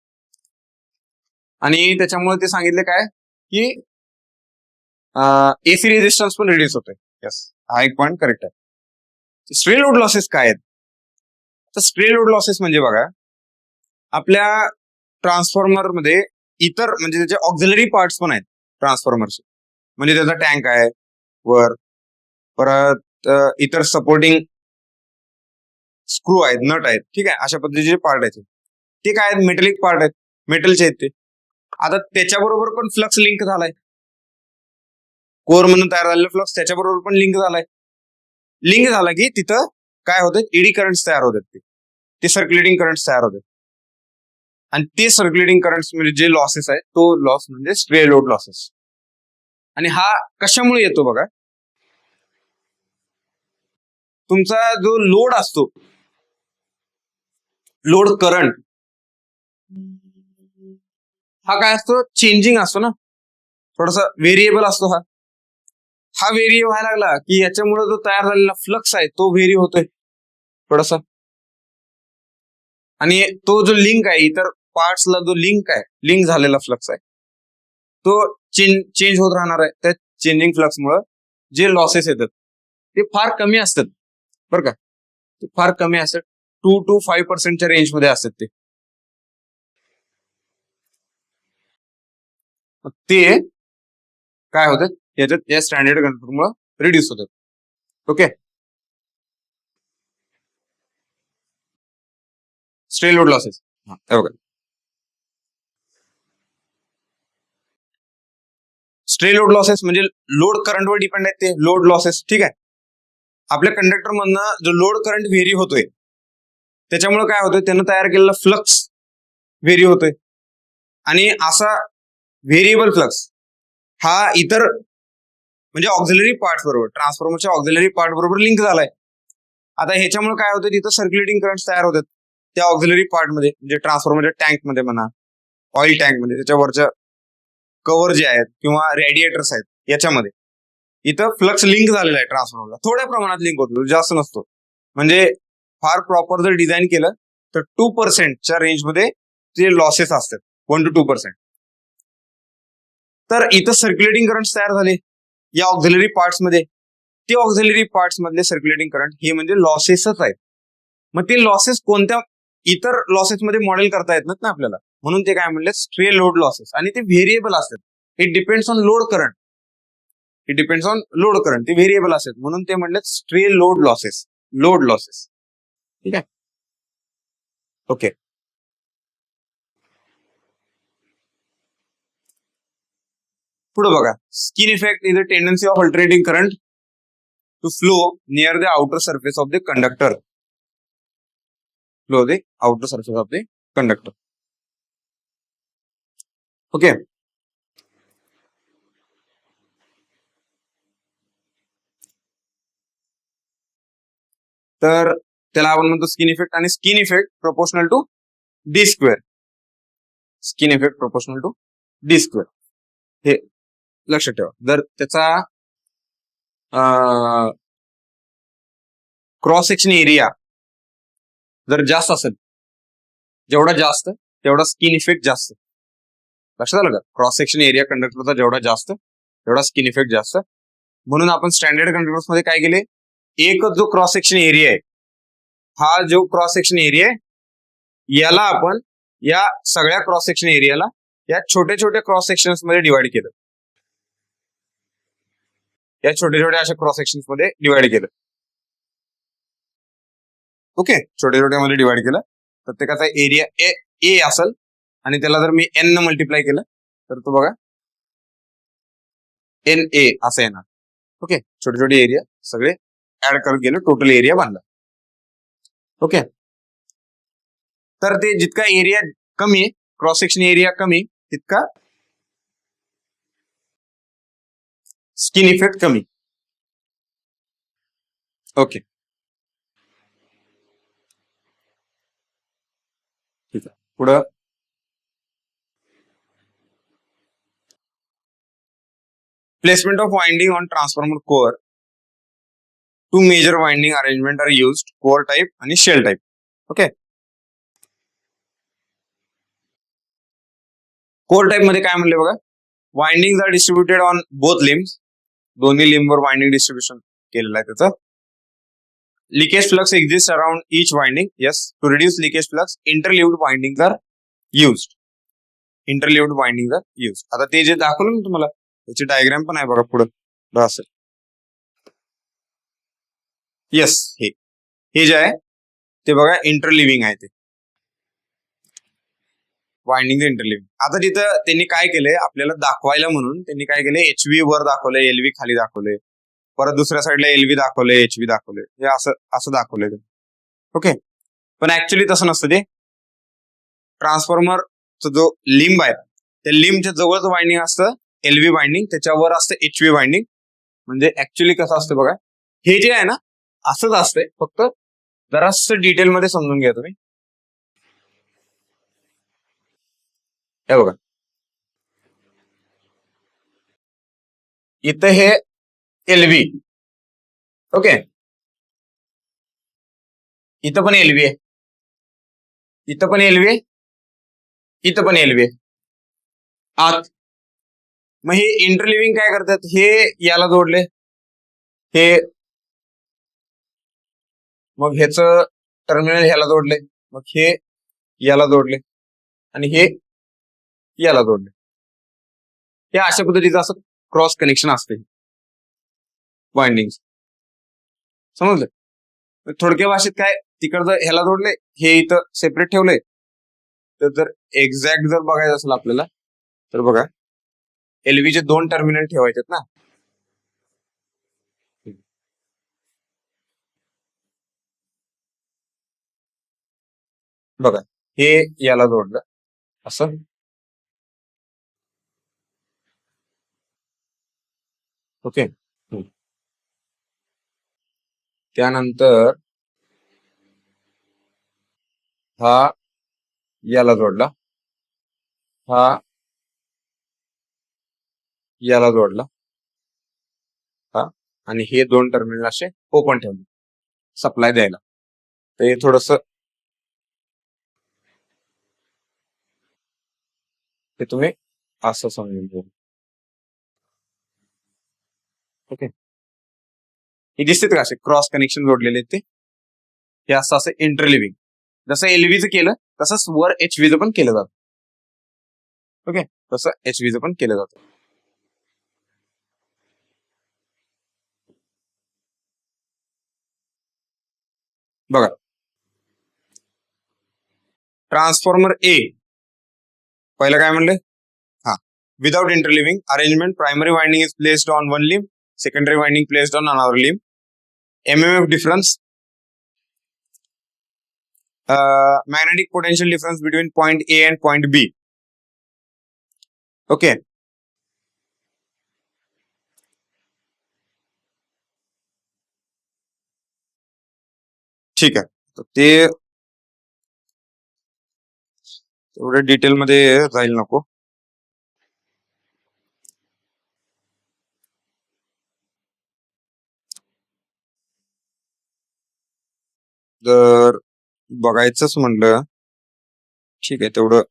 आणि त्याच्यामुळे ते सांगितले काय की एसी रेजिस्टन्स पण रिड्यूस होतोय. यस, हा एक पॉईंट करेक्ट आहे. स्ट्रे लोड लॉसेस काय आहेत? तर स्ट्रे लोड लॉसेस म्हणजे बघा, आपल्या ट्रान्सफॉर्मर मध्ये इतर म्हणजे त्याचे ऑक्झिलरी पार्ट्स पण आहेत ट्रान्सफॉर्मरचे. म्हणजे त्याचा टँक आहे वर, परत इतर सपोर्टिंग स्क्रू आहेत, नट आहेत, ठीक आहे, अशा पद्धतीचे पार्ट आहेत. ते काय आहेत? मेटलिक पार्ट आहेत, मेटलचे आहेत ते. आता त्याच्याबरोबर पण फ्लक्स लिंक झालाय, कोर म्हणून तयार झालेला फ्लक्स त्याच्याबरोबर पण लिंक झालाय. लिंक झाला की तिथं काय होतं? एडी करंट्स तयार होतात, ते सर्क्युलेटिंग करंट्स तयार होतात. आणि ते सर्क्युलेटिंग करंट्स म्हणजे जे लॉसेस आहे, तो लॉस म्हणजे स्ट्रे लोड लॉसेस. आणि हा कशामुळे येतो बघा, तुमचा जो लोड असतो, लोड करंट, हा काय असतो? चेंजिंग असतो ना, थोडासा व्हेरिएबल असतो. हा व्हेरी व्हायला लागला की याच्यामुळे जो तयार झालेला फ्लक्स आहे तो व्हेरी होतोय थोडासा. आणि तो जो लिंक आहे, इतर पार्ट्सला जो लिंक आहे, लिंक झालेला फ्लक्स आहे, तो चेंज होत राहणार आहे. त्या चेंजिंग फ्लक्समुळे जे लॉसेस येतात ते फार कमी असतात बरं का, ते फार कमी असतात, 2 to 5% रेंजमध्ये असतात ते. ते काय होतात याच्यात, या स्टँडर्ड कंट्रोलमुळे रिड्यूस होतात. ओके, स्ट्रे लोड लॉसेस बघा, स्ट्रे लोड लॉसेस म्हणजे लोड करंटवर डिपेंड आहेत ते लोड लॉसेस, ठीक आहे. आपल्या कंडक्टर मधनं जो लोड करंट व्हेरी होतोय त्याच्यामुळे काय होतंय, त्यानं तयार केलेला फ्लक्स व्हेरी होतोय. आणि असा व्हेरिएबल फ्लक्स हा इतर म्हणजे ऑक्झिलरी पार्ट बरोबर, ट्रान्सफॉर्मरच्या ऑक्झिलरी पार्ट बरोबर लिंक झालाय. आता ह्याच्यामुळे काय होतं, तिथं सर्क्युलेटिंग करंट तयार होतात त्या ऑक्झिलरी पार्टमध्ये, म्हणजे ट्रान्सफॉर्मरच्या टँक मध्ये म्हणा, ऑइल टँक मध्ये, त्याच्यावरच्या कव्हर जे आहेत किंवा रेडिएटर्स आहेत, याच्यामध्ये इथं फ्लक्स लिंक झालेला आहे ट्रान्सफॉर्मरला. थोड्या प्रमाणात लिंक होतो, जास्त नसतो. म्हणजे फार प्रॉपर जर डिझाईन केलं तर 2%च्या रेंजमध्ये ते लॉसेस असतात, 1 to 2%. तर इथं सर्क्युलेटिंग करंट तयार झाले या ऑक्झिलरी पार्ट्स मध्ये, ते ऑक्झिलरी पार्ट्स मधले सर्क्युलेटिंग करंट हे म्हणजे लॉसेसच आहेत. मग ते लॉसेस कोणत्या इतर लॉसेस मध्ये मॉडेल करता येत नाहीत ना आपल्याला, म्हणून ते काय म्हणले, स्ट्रे लोड लॉसेस. आणि ते व्हेरिएबल असतात, it depends on load current, it depends on load current, ते व्हेरिएबल असतात, म्हणून ते म्हणले stray load losses, load losses, ठीक आहे. ओके, पुढे बघा, skin effect is a tendency of alternating current to flow near the outer surface of the conductor, flow the outer surface of the conductor. Okay, तर त्याला आपण म्हणतो स्किन इफेक्ट. आणि skin effect proportional to D square, skin effect proportional to D square, हे लक्षात ठेवा. जर त्याचा क्रॉस सेक्शन एरिया जर जास्त असेल, जेवढा जास्त तेवढा स्किन इफेक्ट जास्त. लक्षात आलं का? क्रॉस सेक्शन एरिया कंडक्टरचा जेवढा जास्त तेवढा स्किन इफेक्ट जास्त. म्हणून आपण स्टँडर्ड कंडक्टर्स मध्ये काय केले, एकच जो क्रॉस सेक्शन एरिया आहे, हा जो क्रॉस सेक्शन एरिया आहे याला आपण या सगळ्या क्रॉस सेक्शन एरियाला या छोट्या छोट्या क्रॉस सेक्शन्स मध्ये डिवाइड केलं, या छोट्या छोट्या अशा क्रॉस सेक्शन्स मध्ये डिवाइड केलं. ओके, छोट्या छोट्या मध्ये डिवाइड केलं, प्रत्येकाचा एरिया ए असेल, आणि त्याला जर मी एन न मल्टिप्लाय केलं तर तो बघा एन ए असं येणार. ओके, छोटे छोटे एरिया सगळे ऍड करत गेलो, टोटल एरिया बांधला. ओके, तर ते जितका एरिया कमी आहे, क्रॉस सेक्शन एरिया कमी, तितका स्किन इफेक्ट कमी. ओके, ठीक आहे. पुढं placement of winding on transformer core, two major winding arrangement are used, core type आणि shell type. Okay, core type मध्ये काय म्हणले बघा, winding are distributed on both limbs, दोन्ही लिम्बवर वाइंडिंग डिस्ट्रीब्युशन केलेलं आहे त्याचं. leakage flux exists around each winding. Yes, to reduce leakage flux, interleaved windings are used. Interleaved windings are used. आता ते जे दाखवलं ना तुम्हाला त्याची डायग्राम पण आहे बघा पुढे असेल. येस, हे जे आहे ते बघा इंटरलिव्हिंग आहे, ते वाइंडिंग इंटरलिव्हिंग. आता तिथं त्यांनी काय केलंय आपल्याला दाखवायला म्हणून त्यांनी काय केलंय, एचव्ही वर दाखवलंय, एलव्ही खाली दाखवलंय, परत दुसऱ्या साईडला एलव्ही दाखवलंय, एचव्ही दाखवलंय, हे असं दाखवलंय. ओके, पण ऍक्च्युली तसं नसतं. ते ट्रान्सफॉर्मरचा जो लिंब आहे त्या लिंबच्या जवळच वाइंडिंग असतं एलव्ही वाइंडिंग, त्याच्यावर असतं एचव्ही वाइंडिंग. म्हणजे ऍक्च्युली कसं असतं बघा, हे जे आहे ना असंच असतंय, फक्त जरासं डिटेलमध्ये समजून घ्या तुम्ही. हे बघा, इथं हे एलव्ही. ओके, इथं पण एलव्ही आहे, इथं पण एलव्ही आहे, इथं पण एलव्ही आहे आत. मग हे इंटरलिव्हिंग काय करतात, हे याला जोडले, हे मग ह्याच टर्मिनल ह्याला जोडले, मग हे याला जोडले आणि हे याला जोडले. हे अशा पद्धतीचं असं क्रॉस कनेक्शन असते वाइंडिंग. समजलं? थोडक्या भाषेत काय, तिकडचं ह्याला जोडले, हे इथं सेपरेट ठेवलंय. तर जर एक्झॅक्ट जर बघायचं असेल आपल्याला तर बघा, एलव्हीचे 2 टर्मिनल ठेवायचे ना. बघा, हे याला जोडलं असं. ओके, त्यानंतर हा याला जोडला, हा याला जोडला, हा, आणि हे 2 टर्मिनल असे ओपन ठेवले सप्लाय द्यायला. तर हे थोडस ते तुम्ही असं समजून घ्या. ओके, हे दिसते का असे क्रॉस कनेक्शन जोडलेले ते, हे असं इंटरलिव्हिंग. जसं एलव्हीचं केलं तसंच वर एचव्हीचं पण केलं जातं. ओके, तसं एचव्हीचं पण केलं जातं. बघा, ट्रान्सफॉर्मर ए पहिलं काय म्हणले, हा, without interleaving arrangement, primary winding is placed on one limb, secondary winding placed on another limb. MMF difference, magnetic potential difference between point A and point B. Okay, ठीक आहे. तर ते एवढ्या डिटेल मध्ये जाईल नको. जर बघायचंच म्हणलं, ठीक आहे, तेवढं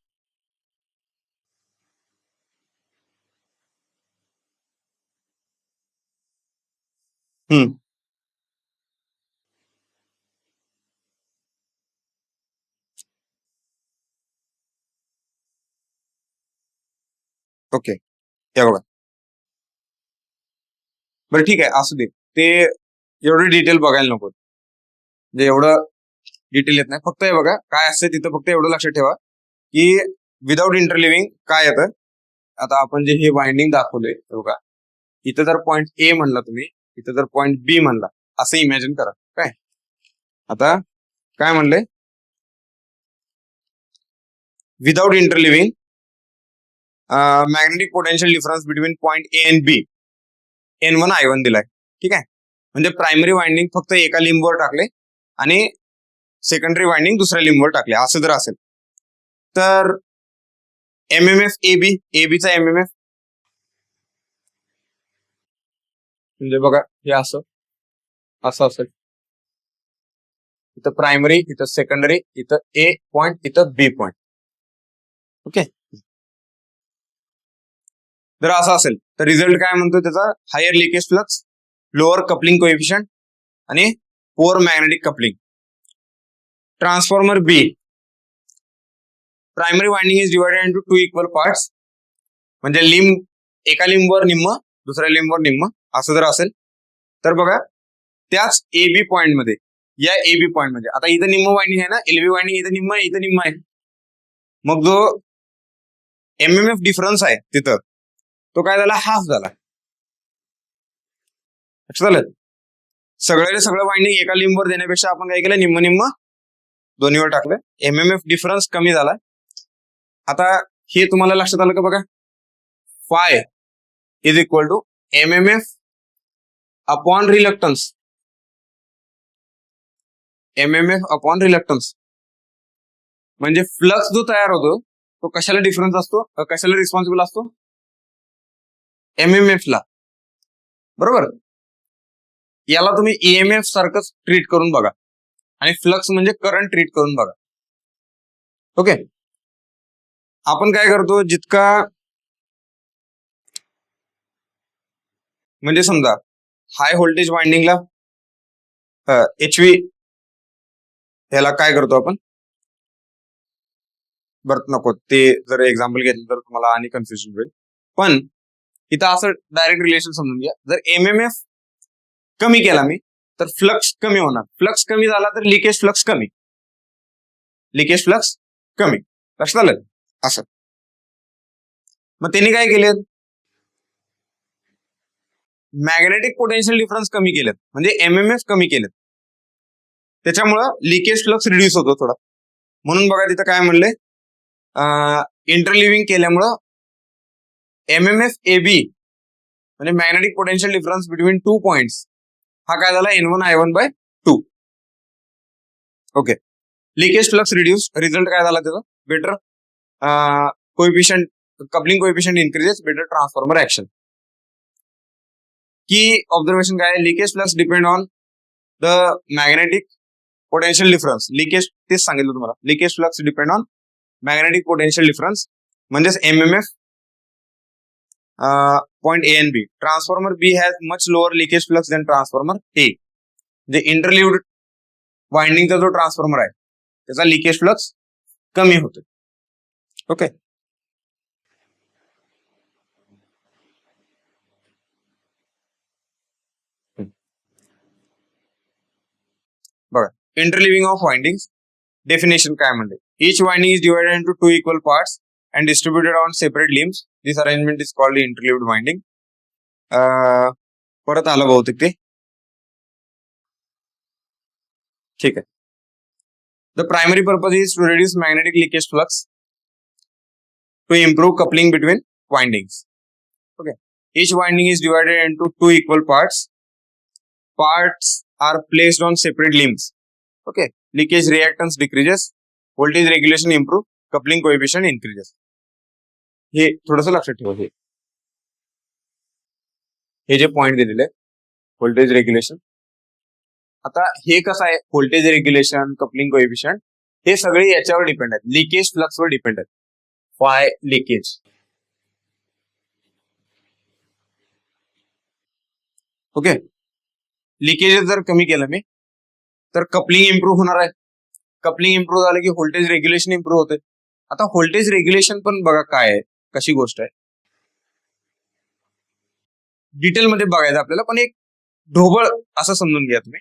ओके, हे बघा. बरं ठीक आहे, असू दे, ते एवढं डिटेल बघायला नको. म्हणजे एवढं डिटेल येत नाही. फक्त हे बघा काय असतं तिथं, फक्त एवढं लक्षात ठेवा की विदाउट इंटरलिव्हिंग काय येतं. आता आपण जे हे वाइंडिंग दाखवलंय बघा, इथं जर पॉइंट ए म्हणला तुम्ही, इथं जर पॉइंट बी म्हणला, असं इमॅजिन करा. काय आता काय म्हणलंय, without interleaving magnetic potential difference between point A and B, N1 I1 दिलाय. ठीक आहे, म्हणजे प्रायमरी वाइंडिंग फक्त एका लिंबवर टाकले आणि सेकंडरी वाइंडिंग दुसऱ्या लिंबवर टाकले, असं जर असेल तर MMF AB, एबीचा MMF म्हणजे बघा हे असं असेल. इथं प्रायमरी, इथं सेकंडरी, इथं ए पॉइंट, इथं बी पॉइंट. ओके, जर असं असेल तर रिझल्ट काय म्हणतो त्याचा, higher leakage flux, lower coupling coefficient आणि poor magnetic coupling. Transformer B, primary winding is divided into 2 equal parts. म्हणजे लिंब, एका लिंबवर निम्म, दुसऱ्या लिंबवर निम्म असं जर असेल तर बघा त्याच ए बी पॉइंट मध्ये, या ए बी पॉइंट मध्ये, आता इथं निम्म वाइंडिंग आहे ना, एलबी वाइंडिंग इथं निम्म आहे, इथं निम्म आहे. मग जो एमएमएफ डिफरन्स आहे तिथं तो काय झाला, हाफ झाला. लक्षात आलं? सगळं वाइंडिंग एका लिंबवर देण्यापेक्षा आपण काय केलं, निम्म निम्म दोन्हीवर टाकलं. एमएमएफ डिफरन्स कमी झाला. आता हे तुम्हाला लक्षात आलं का बघा, phi is equal to MMF upon reluctance. MMF upon reluctance म्हणजे फ्लक्स जो तयार होतो तो कशाला डिफरन्स असतो, कशाला रिस्पॉन्सिबल असतो, एमएमएफ ला. बरोबर? याला तुम्ही ईएमएफ सारखंच ट्रीट करून बघा आणि फ्लक्स म्हणजे करंट ट्रीट करून बघा. ओके, आपण काय करतो, जितका म्हणजे समजा हाय व्होल्टेज वाइंडिंगला एचव्ही, ह्याला काय करतो आपण, बरं नको ते जर एक्झाम्पल घेतलं तर तुम्हाला आणि कन्फ्युजन होईल. पण इथं असं डायरेक्ट रिलेशन समजून घ्या, जर एमएमएफ कमी केला मी तर फ्लक्स कमी होणार. फ्लक्स कमी झाला तर लिकेज फ्लक्स कमी, लिकेज फ्लक्स कमी. लक्षात आलं? असं. मग त्यांनी काय केले, मॅग्नेटिक पोटेन्शियल डिफरन्स कमी केलेत, म्हणजे एमएमएफ कमी केलेत. त्याच्यामुळं लिकेज फ्लक्स रिड्यूस होतो थोडा. म्हणून बघा तिथं काय म्हणले, इंटरलिव्हिंग केल्यामुळं एमएमएफ एबी म्हणजे magnetic potential difference between 2 points हा काय झाला, N1I1/2. Okay, leakage flux reduce, result काय झाला त्याचा, better coefficient, coupling coefficient increases, better transformer action. Key observation काय आहे, leakage flux depend on the magnetic potential difference. Leakage तेच सांगितलं तुम्हाला, leakage flux depend on magnetic potential difference म्हणजेच MMF point A and B. Transformer B has much lower leakage flux then transformer ए. जे इंटरलिव्ड वाइंडिंगचा जो ट्रान्सफॉर्मर आहे त्याचा लिकेज फ्लक्स कमी होतो. ओके, बघा इंटरलिव्हिंग ऑफ वाइंडिंग्स डेफिनेशन काय म्हणते, each winding is divided into 2 equal parts and distributed on separate limbs. This arrangement is called the interleaved winding. परत आलं बहुतेक ते, ठीक आहे. The primary purpose is to reduce magnetic leakage flux to improve coupling between windings. Okay, each winding is divided into 2 equal parts. Parts are placed on separate limbs. Okay, leakage reactance decreases, voltage regulation improve, coupling coefficient increases. हे थोडंसं लक्षात ठेवा. हे जे पॉइंट दिलेले व्होल्टेज रेग्युलेशन, आता हे कसं आहे, व्होल्टेज रेग्युलेशन, कपलिंग कोएफिशिएंट हे सगळे याच्यावर डिपेंड आहेत, लिकेज फ्लक्सवर डिपेंड आहेत. Five leakage. ओके, लिकेज जर कमी केलं मी तर कपलिंग इम्प्रूव्ह होणार आहे. कपलिंग इम्प्रूव्ह झालं की व्होल्टेज रेग्युलेशन इम्प्रूव्ह होते. आता व्होल्टेज रेग्युलेशन पण बघा काय आहे, कशी गोष्ट आहे, डिटेलमध्ये बघायचं आपल्याला, पण एक ढोबळ असं समजून घ्या तुम्ही.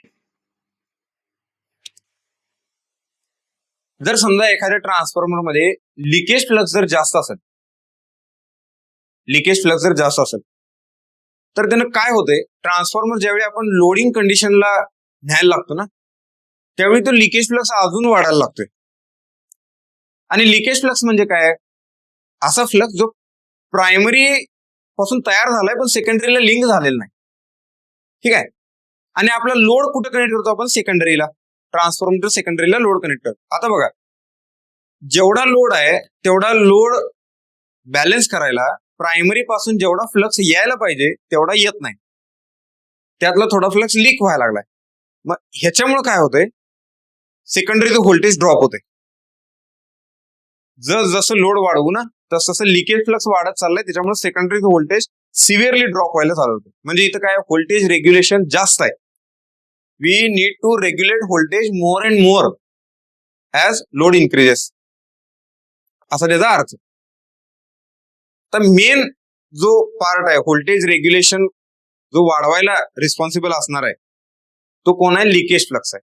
जर समजा एखाद्या ट्रान्सफॉर्मर मध्ये लिकेज फ्लक्स जर जास्त असेल, लिकेज फ्लक्स जर जास्त असेल तर त्यानं काय होतंय, ट्रान्सफॉर्मर ज्यावेळी आपण लोडिंग कंडिशनला न्यायला लागतो ना त्यावेळी तो लिकेज फ्लक्स अजून वाढायला लागतोय. आणि लिकेज फ्लक्स म्हणजे काय, असा फ्लक्स जो प्रायमरी पासून तयार झालाय पण सेकंडरीला लिंक झालेला नाही. ठीक आहे, आणि आपला लोड कुठे कनेक्ट करतो आपण, सेकंडरीला. ट्रान्सफॉर्मर सेकंडरीला लोड कनेक्ट करतो. आता बघा जेवढा लोड आहे तेवढा लोड बॅलन्स करायला प्रायमरी पासून जेवढा फ्लक्स यायला पाहिजे तेवढा येत नाही, त्यातला थोडा फ्लक्स लीक व्हायला लागलाय. मग ह्याच्यामुळे काय होतंय, सेकंडरीचं व्होल्टेज ड्रॉप होते. जसं लोड वाढवू ना तसं लिकेज फ्लक्स वाढत चाललाय, त्याच्यामुळे सेकंडरीचं व्होल्टेज सिव्हिअरली ड्रॉप व्हायला चालू होतं. म्हणजे इथं काय, व्होल्टेज रेग्युलेशन जास्त आहे, we need to regulate voltage more and more as load increases, असा त्याचा अर्थ. तर मेन जो पार्ट आहे व्होल्टेज रेग्युलेशन, जो वाढवायला रिस्पॉन्सिबल असणार आहे, तो कोण आहे? लिकेज फ्लक्स आहे.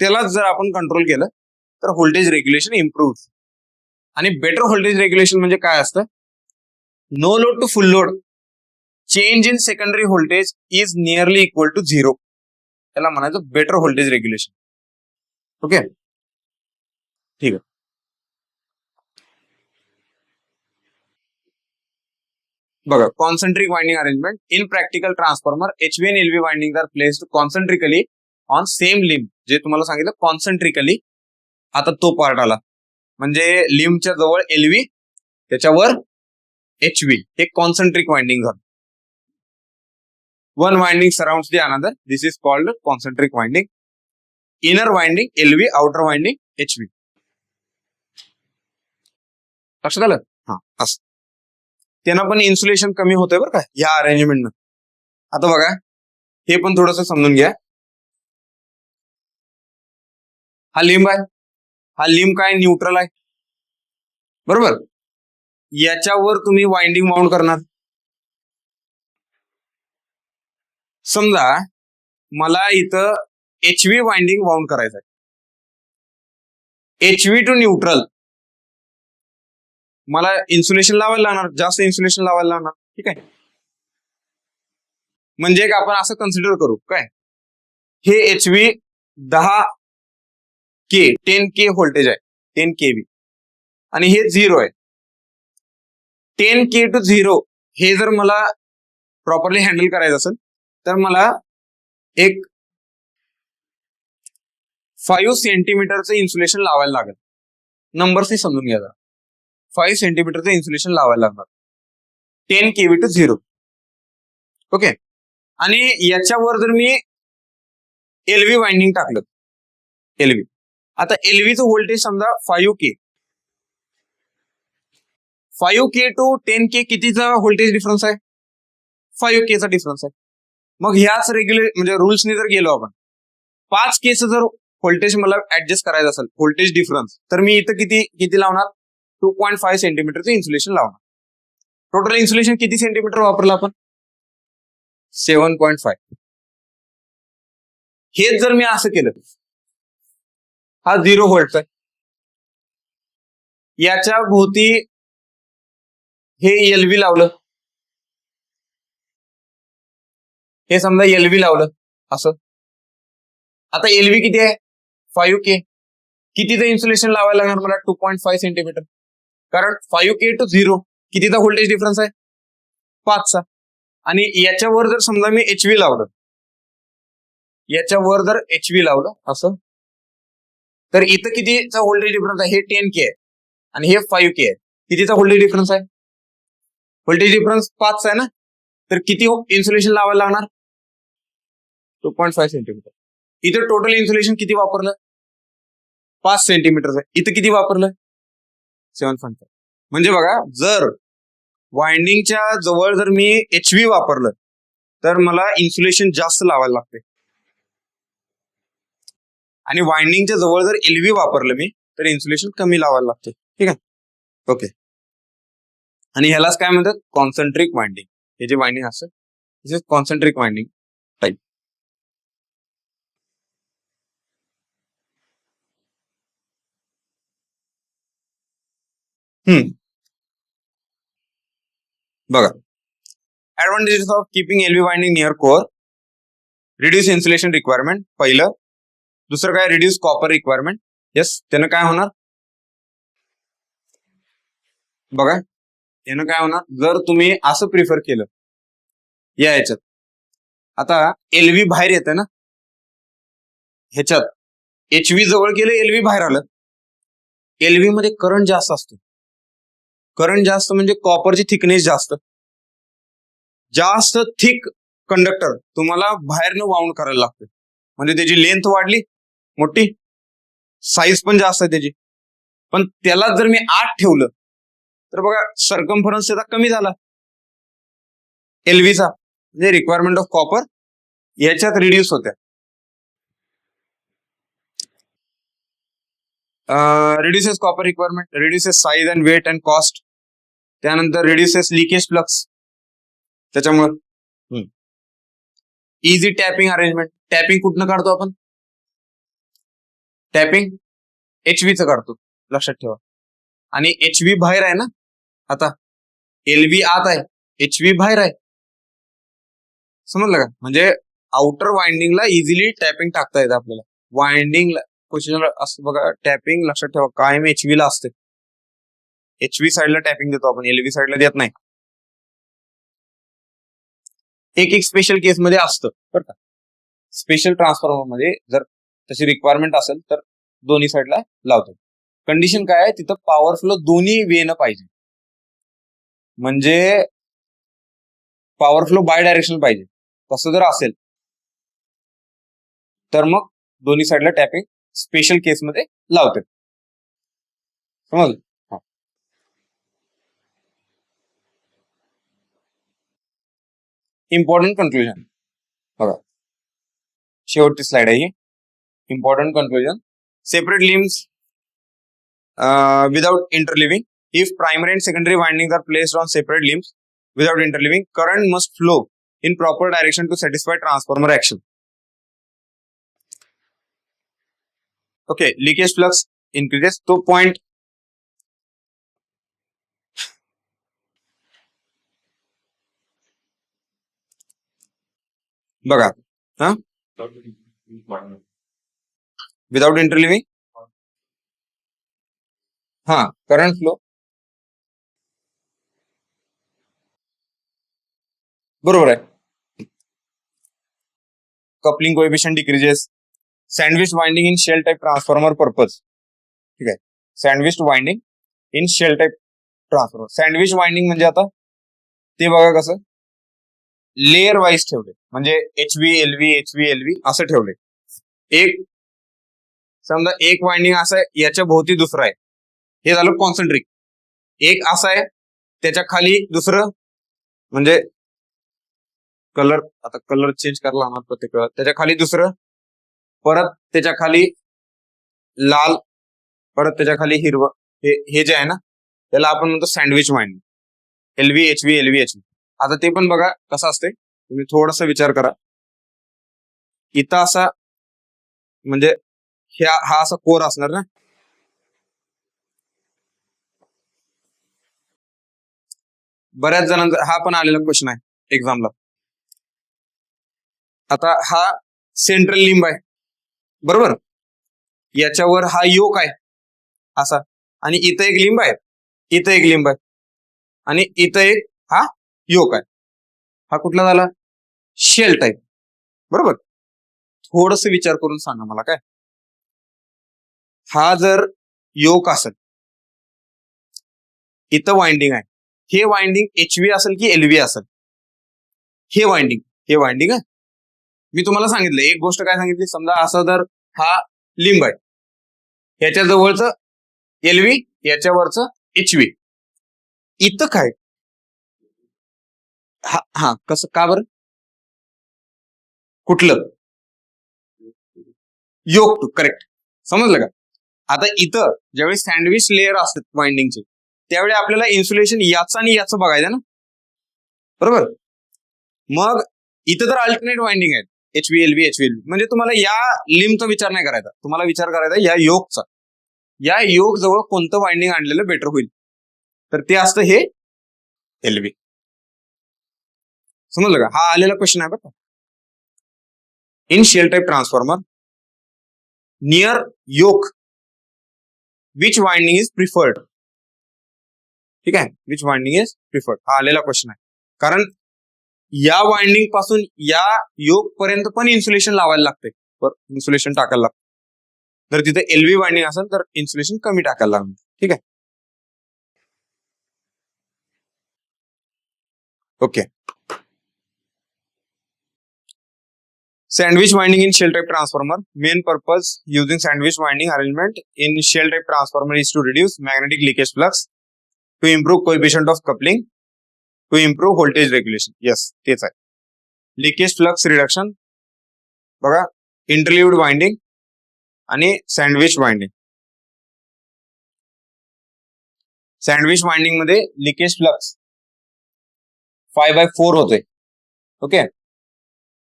त्यालाच जर आपण कंट्रोल केलं तर व्होल्टेज रेग्युलेशन इम्प्रूव्ह. आणि बेटर व्होल्टेज रेग्युलेशन म्हणजे काय असतं? No load to full load, change in secondary voltage is nearly equal to 0. त्याला म्हणायचं बेटर व्होल्टेज रेग्युलेशन. ओके, ठीक आहे. बघा, concentric winding arrangement in practical transformer HV आणि LV winding are placed concentrically on same limb. जे तुम्हाला सांगितलं कॉन्सेंट्रिकली, आता तो पार्ट आला. म्हणजे लिंबच्या जवळ LV, त्याच्यावर HV, हे कॉन्सेंट्रिक वाइंडिंग झालं. One winding surrounds the another, this is called concentric winding. Inner winding LV, outer winding HV. लक्षात आलं? हा, असं त्यांना पण इन्सुलेशन कमी होतंय बरं का या अरेंजमेंटनं. आता बघा, हे पण थोडस समजून घ्या. हा लिंब आहे, हा लिंब काय? न्यूट्रल आहे, बरोबर. याच्यावर तुम्ही वाइंडिंग माउंट करणार. समजा मला इथं HV वाइंडिंग माउंट करायचं आहे. HV टू न्यूट्रल मला इन्सुलेशन लावायला लागणार, जास्त इन्सुलेशन लावायला लागणार. ठीक आहे, म्हणजे आपण असं कन्सिडर करू काय, हे HV 10K 10K व्होल्टेज आहे, 10 kV, आणि हे 0 आहे. 10K टू 0 हे जर मला प्रॉपरली हँडल करायचं असेल तर मला एक 5 सेंटीमीटरचं इन्सुलेशन लावायला लागेल. नंबर्सनी समजून घ्या. 5 सेंटीमीटरचं इन्सुलेशन लावायला लागणार 10 kV टू 0. ओके, आणि याच्यावर जर मी LV वाइंडिंग टाकलं, LV, आता LVचं व्होल्टेज समजा 5K. 5K टू 10K कितीचा व्होल्टेज डिफरन्स आहे? 5K चा डिफरन्स आहे. मग ह्याच रेग्युलर म्हणजे रूल्सने जर गेलो आपण, 5K चं जर व्होल्टेज मला ऍडजस्ट करायचं असेल, व्होल्टेज डिफरन्स, तर मी इथं किती लावणार? 2.5 सेंटीमीटरचं इन्सुलेशन लावणार. टोटल इन्सुलेशन किती सेंटीमीटर वापरलं आपण? 7.5. हेच जर मी असं केलं, हा 0 व्होल्ट आहे, याच्या भोवती हे LV लावलं, हे समजा LV लावलं असं. आता LV किती आहे? 5K. कितीचं इन्सुलेशन लावायला लागणार मला? 2.5 सेंटीमीटर. कारण 5K टू 0 कितीचा व्होल्टेज डिफरन्स आहे? 5चा. आणि याच्यावर जर समजा मी HV लावलं, याच्यावर जर HV लावलं असं, तर इथं कितीचा व्होल्टेज डिफरन्स आहे? हे 10K आहे आणि हे 5K आहे. कितीचा व्होल्टेज डिफरन्स आहे? व्होल्टेज डिफरन्स 5चा आहे ना, तर किती इन्सुलेशन लावायला लागणार? 2.5 सेंटीमीटर. इथं टोटल इन्सुलेशन किती वापरलं? 5 सेंटीमीटरचं. इथं किती वापरलं? 7.5. म्हणजे बघा, जर वाइंडिंगच्या जवळ जर मी HV वापरलं तर मला इन्सुलेशन जास्त लावायला लागते, आणि वाइंडिंगच्या जवळ जर LV वापरलं मी तर इन्सुलेशन कमी लावायला लागते. ठीक आहे, ओके. आणि ह्यालाच काय म्हणतात? Concentric winding. हे जे वाइंडिंग असतं दिस इज कॉन्सेंट्रिक वाइंडिंग टाइप. बघा, advantages of keeping LV winding near core. Reduce insulation requirement पहिलं. दुसरं काय? Reduce copper requirement. यस, त्यानं काय होणार? बघा, यानं काय होणार? जर तुम्ही असं प्रिफर केलं या ह्याच्यात, आता LV बाहेर येतं ना, ह्याच्यात HV जवळ गेलं, LV बाहेर आलं. LV मध्ये करंट जास्त असतो. करंट जास्त म्हणजे कॉपरची थिकनेस जास्त. जास्त थिक कंडक्टर तुम्हाला बाहेरनं वाउंड करायला लागतं, म्हणजे त्याची लेंथ वाढली, मोठी साईज पण जास्त आहे त्याची. पण त्याला जर मी आत ठेवलं तर बघा, सर्कम्फरन्स त्याचा कमी झाला LVचा, म्हणजे रिक्वायरमेंट ऑफ कॉपर याच्यात रिड्यूस होत्या. Reduces copper requirement, reduces size and weight and cost, त्यानंतर रिड्युसेस लिकेज फ्लक्स, त्याच्यामुळे इझी टॅपिंग अरेंजमेंट. टॅपिंग कुठनं काढतो आपण? टॅपिंग HV चं काढतो, लक्षात ठेवा. आणि HV बाहेर आहे ना, आता LV आत आहे, HV बाहेर आहे, समजलं का? म्हणजे आउटर वाइंडिंगला इझिली टॅपिंग टाकता येतं आपल्याला. वाइंडिंगला क्वेश्चन असं बघा, टॅपिंग लक्षात ठेवा कायम HV ला असते. HV साईडला टॅपिंग देतो आपण, LV साईडला देत नाही. एक एक स्पेशल केसमध्ये असतं बरं का. स्पेशल ट्रान्सफॉर्मर मध्ये जर तशी रिक्वायरमेंट असेल तर दोन्ही साईडला लावतो. कंडिशन काय आहे, तिथं पॉवर फ्लो दोन्ही वेनं पाहिजे, म्हणजे पॉवर फ्लो बाय डायरेक्शन पाहिजे. तसं जर असेल तर मग दोन्ही साईडला टॅपिंग स्पेशल केसमध्ये लावते, समजलं? इम्पॉर्टंट कन्क्लुजन बघा, शेवटची स्लाइड आहे ही. Important conclusion, separate limbs without interleaving. If primary and secondary windings are placed on separate limbs without interleaving, current must flow in proper direction to satisfy transformer action. Okay, leakage flux increases. तो point बघा, हा विदाउट इंटरलिव्हिंग, हा करंट फ्लो बरोबर आहे. Coupling coefficient decreases. Sandwich winding in shell type transformer purpose, ठीक आहे. Sandwich winding in shell type transformer. Sandwich winding म्हणजे आता ते बघा कसं लेअर वाईज ठेवले, म्हणजे HV LV असं ठेवले. एक समजा एक वाइंडिंग असं आहे, याच्या भोवती दुसरं आहे, हे झालं कॉन्सन्ट्रिक. एक असं आहे, त्याच्या खाली दुसरं, म्हणजे कलर, आता कलर चेंज करायला हवा प्रत्येक वेळा. त्याच्या खाली दुसरं, परत त्याच्या खाली लाल, परत त्याच्या खाली हिरवं. हे जे आहे ना, त्याला आपण म्हणतो सँडविच वाइंडिंग, LV HV. आता ते पण बघा कसं असते, तुम्ही थोडासा विचार करा. इथं असा म्हणजे हा असा कोर असणार ना, बऱ्याच जणांचा हा पण आलेला क्वेश्चन आहे एक्झामला. आता हा सेंट्रल लिंब आहे बरोबर, याच्यावर हा योक आहे असा, आणि इथं एक लिंब आहे, इथं एक लिंब आहे, आणि इथं एक हा योक आहे. हा कुठला झाला? शेल टाईप, बरोबर. थोडस विचार करून सांगा मला, काय हा जर योक असेल, इथं वाइंडिंग आहे, हे वाइंडिंग HV असेल की LV असेल? हे वाइंडिंग आहे. मी तुम्हाला सांगितलं एक गोष्ट, काय सांगितली, समजा असं जर हा लिंब आहे, याच्या जवळचं LV, याच्यावरचं HV, इथं काय हा कसं, का बरं? कुठलं? योक टू, करेक्ट, समजलं का? आता इथं ज्यावेळी सँडविच लेअर असतात वाइंडिंगचे, त्यावेळी आपल्याला इन्सुलेशन याचं आणि याचं बघायचं ना, बरोबर. मग इथं तर अल्टरनेट वाइंडिंग आहेत, HV LV, म्हणजे तुम्हाला या लिंबचा विचार नाही करायचा, तुम्हाला विचार करायचा या योकचा. या योग जवळ कोणतं वाइंडिंग आणलेलं बेटर होईल, तर ते असतं हे LV. समजलं का? हा आलेला क्वेश्चन आहे बघा. In shell type transformer near yoke which winding is preferred, ठीक आहे, विच वाइंडिंग इज प्रिफर्ड, हा आलेला क्वेश्चन आहे. कारण या वाइंडिंग पासून या योक पर्यंत पण इन्सुलेशन लावायला लागते, इन्सुलेशन टाकायला लागतं. जर तिथे LV वाइंडिंग असेल तर इन्सुलेशन कमी टाकायला लागणार, ठीक आहे. Okay. Sandwich winding in shell type transformer. Main purpose using sandwich winding arrangement in shell type transformer is to reduce magnetic leakage flux, to improve coefficient of coupling, to improve voltage regulation. Yes, तेच आहे. Leakage flux reduction बघा, interleaved winding आणि sandwich winding. सँडविच वाइंडिंग मध्ये लिकेज फ्लक्स 5/4 होतोय. ओके,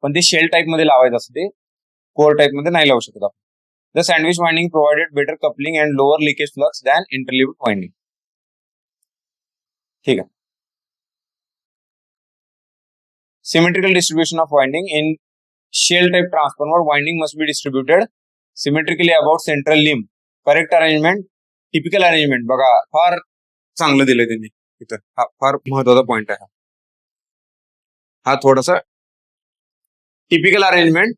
पण ते शेल टाईप मध्ये लावायचं असतं, ते कोर टाईप मध्ये नाही लावू शकत आपण. The sandwich winding provided better coupling and lower leakage flux than interleaved winding. ठीक आहे. Symmetrical distribution of winding in shell type transformer, winding must be distributed symmetrically about central limb. Correct arrangement, typical arrangement बघा, फार चांगलं दिलंय त्यांनी इथं. हा फार महत्वाचा पॉइंट आहे. हा थोडासा टिपिकल अरेंजमेंट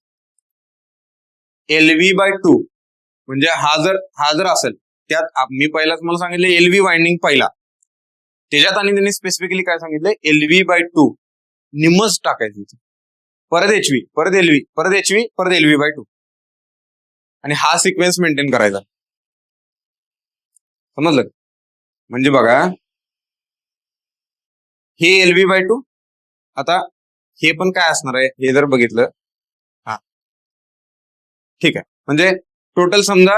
LV/2 म्हणजे हा जर असेल, त्यात मी पहिलाच मला सांगितलं LV वाइंडिंग पहिला, त्याच्यात आणि त्यांनी स्पेसिफिकली काय सांगितलंय LV/2 निम्मच टाकायचं, परत HV, परत LV, परत HV, परत LV/2 आणि हा सिक्वेन्स मेंटेन करायचा. समजलं? म्हणजे बघा, हे LV/2, आता हे पण काय असणार आहे हे जर बघितलं, हा ठीक आहे, म्हणजे टोटल समजा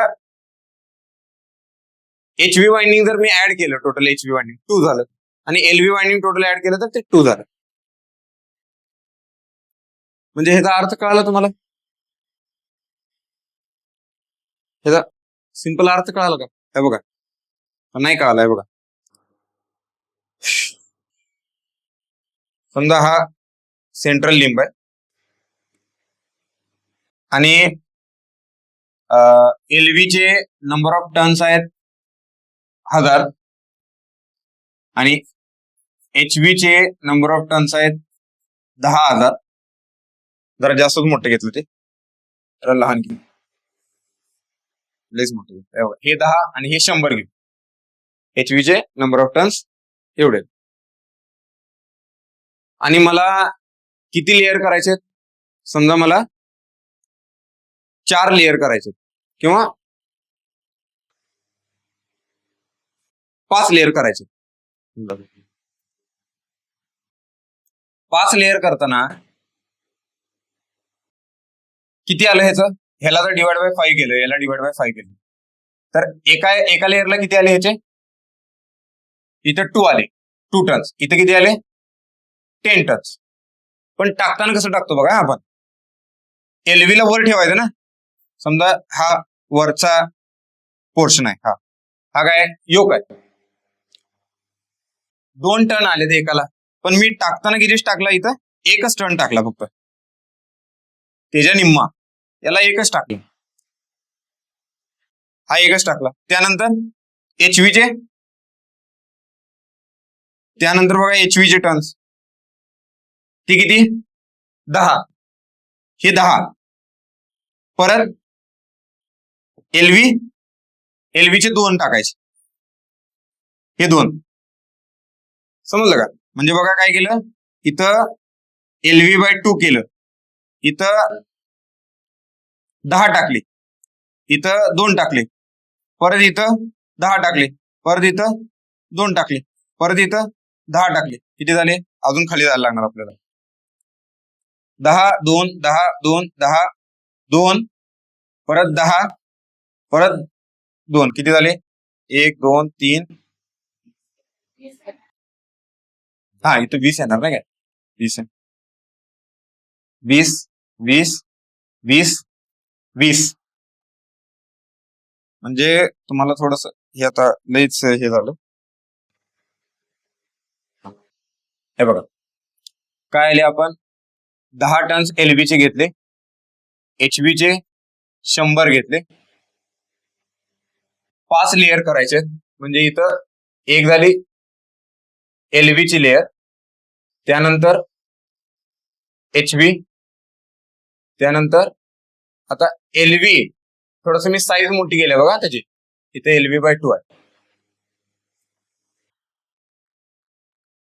HV वाइंडिंग जर मी ऍड केलं, टोटल HV वाइंडिंग 2 झालं आणि LV वाइंडिंग टोटल ऍड केलं तर ते 2 झालं. म्हणजे ह्याचा अर्थ कळाला तुम्हाला? ह्याचा सिंपल अर्थ कळाला का? हे बघा, नाही कळाला. आहे बघा, समजा हा सेंट्रल लिंब आहे आणि LV चे नंबर ऑफ टर्न्स आहेत 1000 आणि HV चे नंबर ऑफ टर्न्स आहेत 10,000. जरा जास्तच मोठे घेतलं ते, जरा लहान घेऊ, लयच मोठे. हे 10 आणि हे 100 घेऊ. HV चे नंबर ऑफ टर्न्स एवढे. आणि मला किती लेअर करायचे? समजा मला 4 लेअर करायचे किंवा 5 लेअर करायचे. 5 लेअर करताना किती आलं ह्याचं? ह्याला जर डिवाइड बाय 5 केलं, याला डिवाइड बाय 5 केलं, तर एका लेअरला किती आले ह्याचे? इथं 2 आले, 2 टर्न्स. इथं किती आले? 10 टर्न्स. पण टाकताना कसं टाकतो बघा, आपण LV ला वर ठेवायचं ना. समजा हा वरचा पोर्शन आहे, हा काय योक आहे, 2 टर्न आले ते एकाला, पण मी टाकताना कितीच टाकला? इथं एकच टर्न टाकला फक्त, त्याच्या निम्मा, याला एकच टाकला, हा एकच टाकला. त्यानंतर त्यानंतर बघा HV चे टर्न्स ते किती? 10, हे 10, परत LV चे 2 टाकायचे, हे 2. समजलं का? म्हणजे बघा काय केलं, इथं LV/2 केलं, इथं 10 टाकले, इथं 2 टाकले, परत इथं 10 टाकले, परत इथं 2 टाकले, परत इथं 10 टाकले. किती झाले? अजून खाली जायला लागणार आपल्याला. 10, 2, 10, 2, 10, 2, परत 10, परत 2. किती झाले? 1, 2, 3, हा इथं 20 येणार नाही काय? 20, 20, 20, 20, 20. म्हणजे तुम्हाला थोडस हे आता लईच हे झालं. हे बघा काय आले, आपण 10 टर्न्स LV चे घेतले, HV चे 100 घेतले, 5 लेअर करायचे. म्हणजे इथं एक झाली LV ची लेअर, त्यानंतर HV, त्यानंतर आता LV थोडस मी साईज मोठी केली बघा त्याची, इथे LV/2 आहे,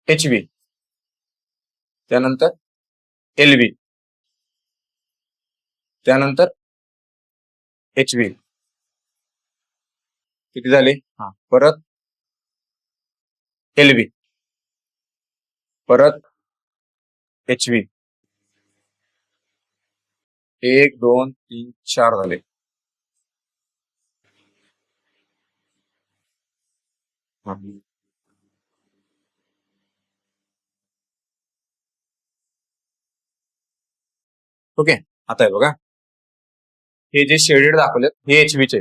HV, त्यानंतर LV, त्यानंतर HV. किती झाले? हा, परत LV, परत HV. 1, 2, 3, 4 झाले. ओके, आता आहे बघा, हे जे शेडेड दाखवलेत हे HV चे.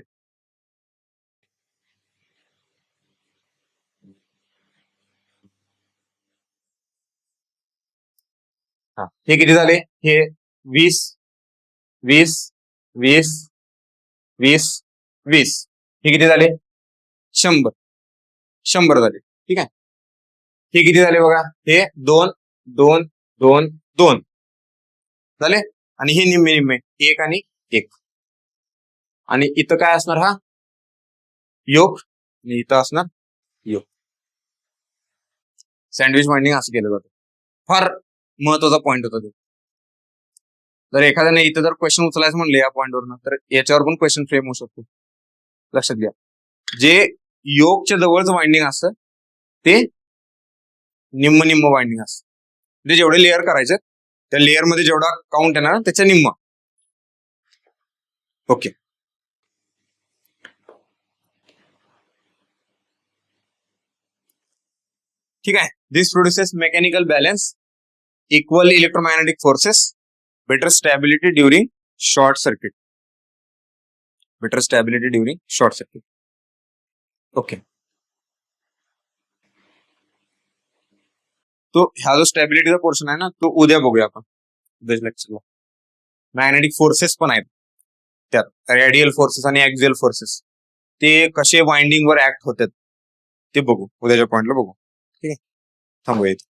हा, हे किती झाले? हे 20 20 20 20 20, हे किती झाले? 100 100 झाले. ठीक आहे, हे किती झाले बघा? हे 2 2 2 2 झाले. आणि हे निम्मे निम्मे 1 आणि 1. आणि इथं काय असणार? हा योग, आणि इथं असणार योग. सँडविच वाइंडिंग असं केलं जातं. फार महत्वाचा पॉईंट होता तो. जर एखाद्याने इथं जर क्वेश्चन उचलायचं म्हणले या पॉईंटवरनं, तर याच्यावर पण क्वेश्चन फ्रेम होऊ शकतो. लक्षात घ्या, जे योगच्या जवळच वाइंडिंग असतं ते निम्म निम्म वाइंडिंग असतं. म्हणजे जेवढे लेअर करायचे त्या लेअर मध्ये जेवढा काउंट येणार त्याच्या निम्म. ओके, ठीक आहे. This produces mechanical balance, equal electromagnetic forces, better stability during short circuit. Better stability during short circuit. Okay, तो ह्या जो स्टॅबिलिटीचा पोर्शन आहे ना, तो उद्या बघूया आपण लेक्चरला. मॅग्नेटिक फोर्सेस पण आहेत त्यात, रेडियल फोर्सेस आणि ऍक्सियल फोर्सेस, ते कसे वाइंडिंग वर ऍक्ट होतात ते बघू उद्याच्या पॉइंटला बघू. ठीक आहे, थांबूया इथे.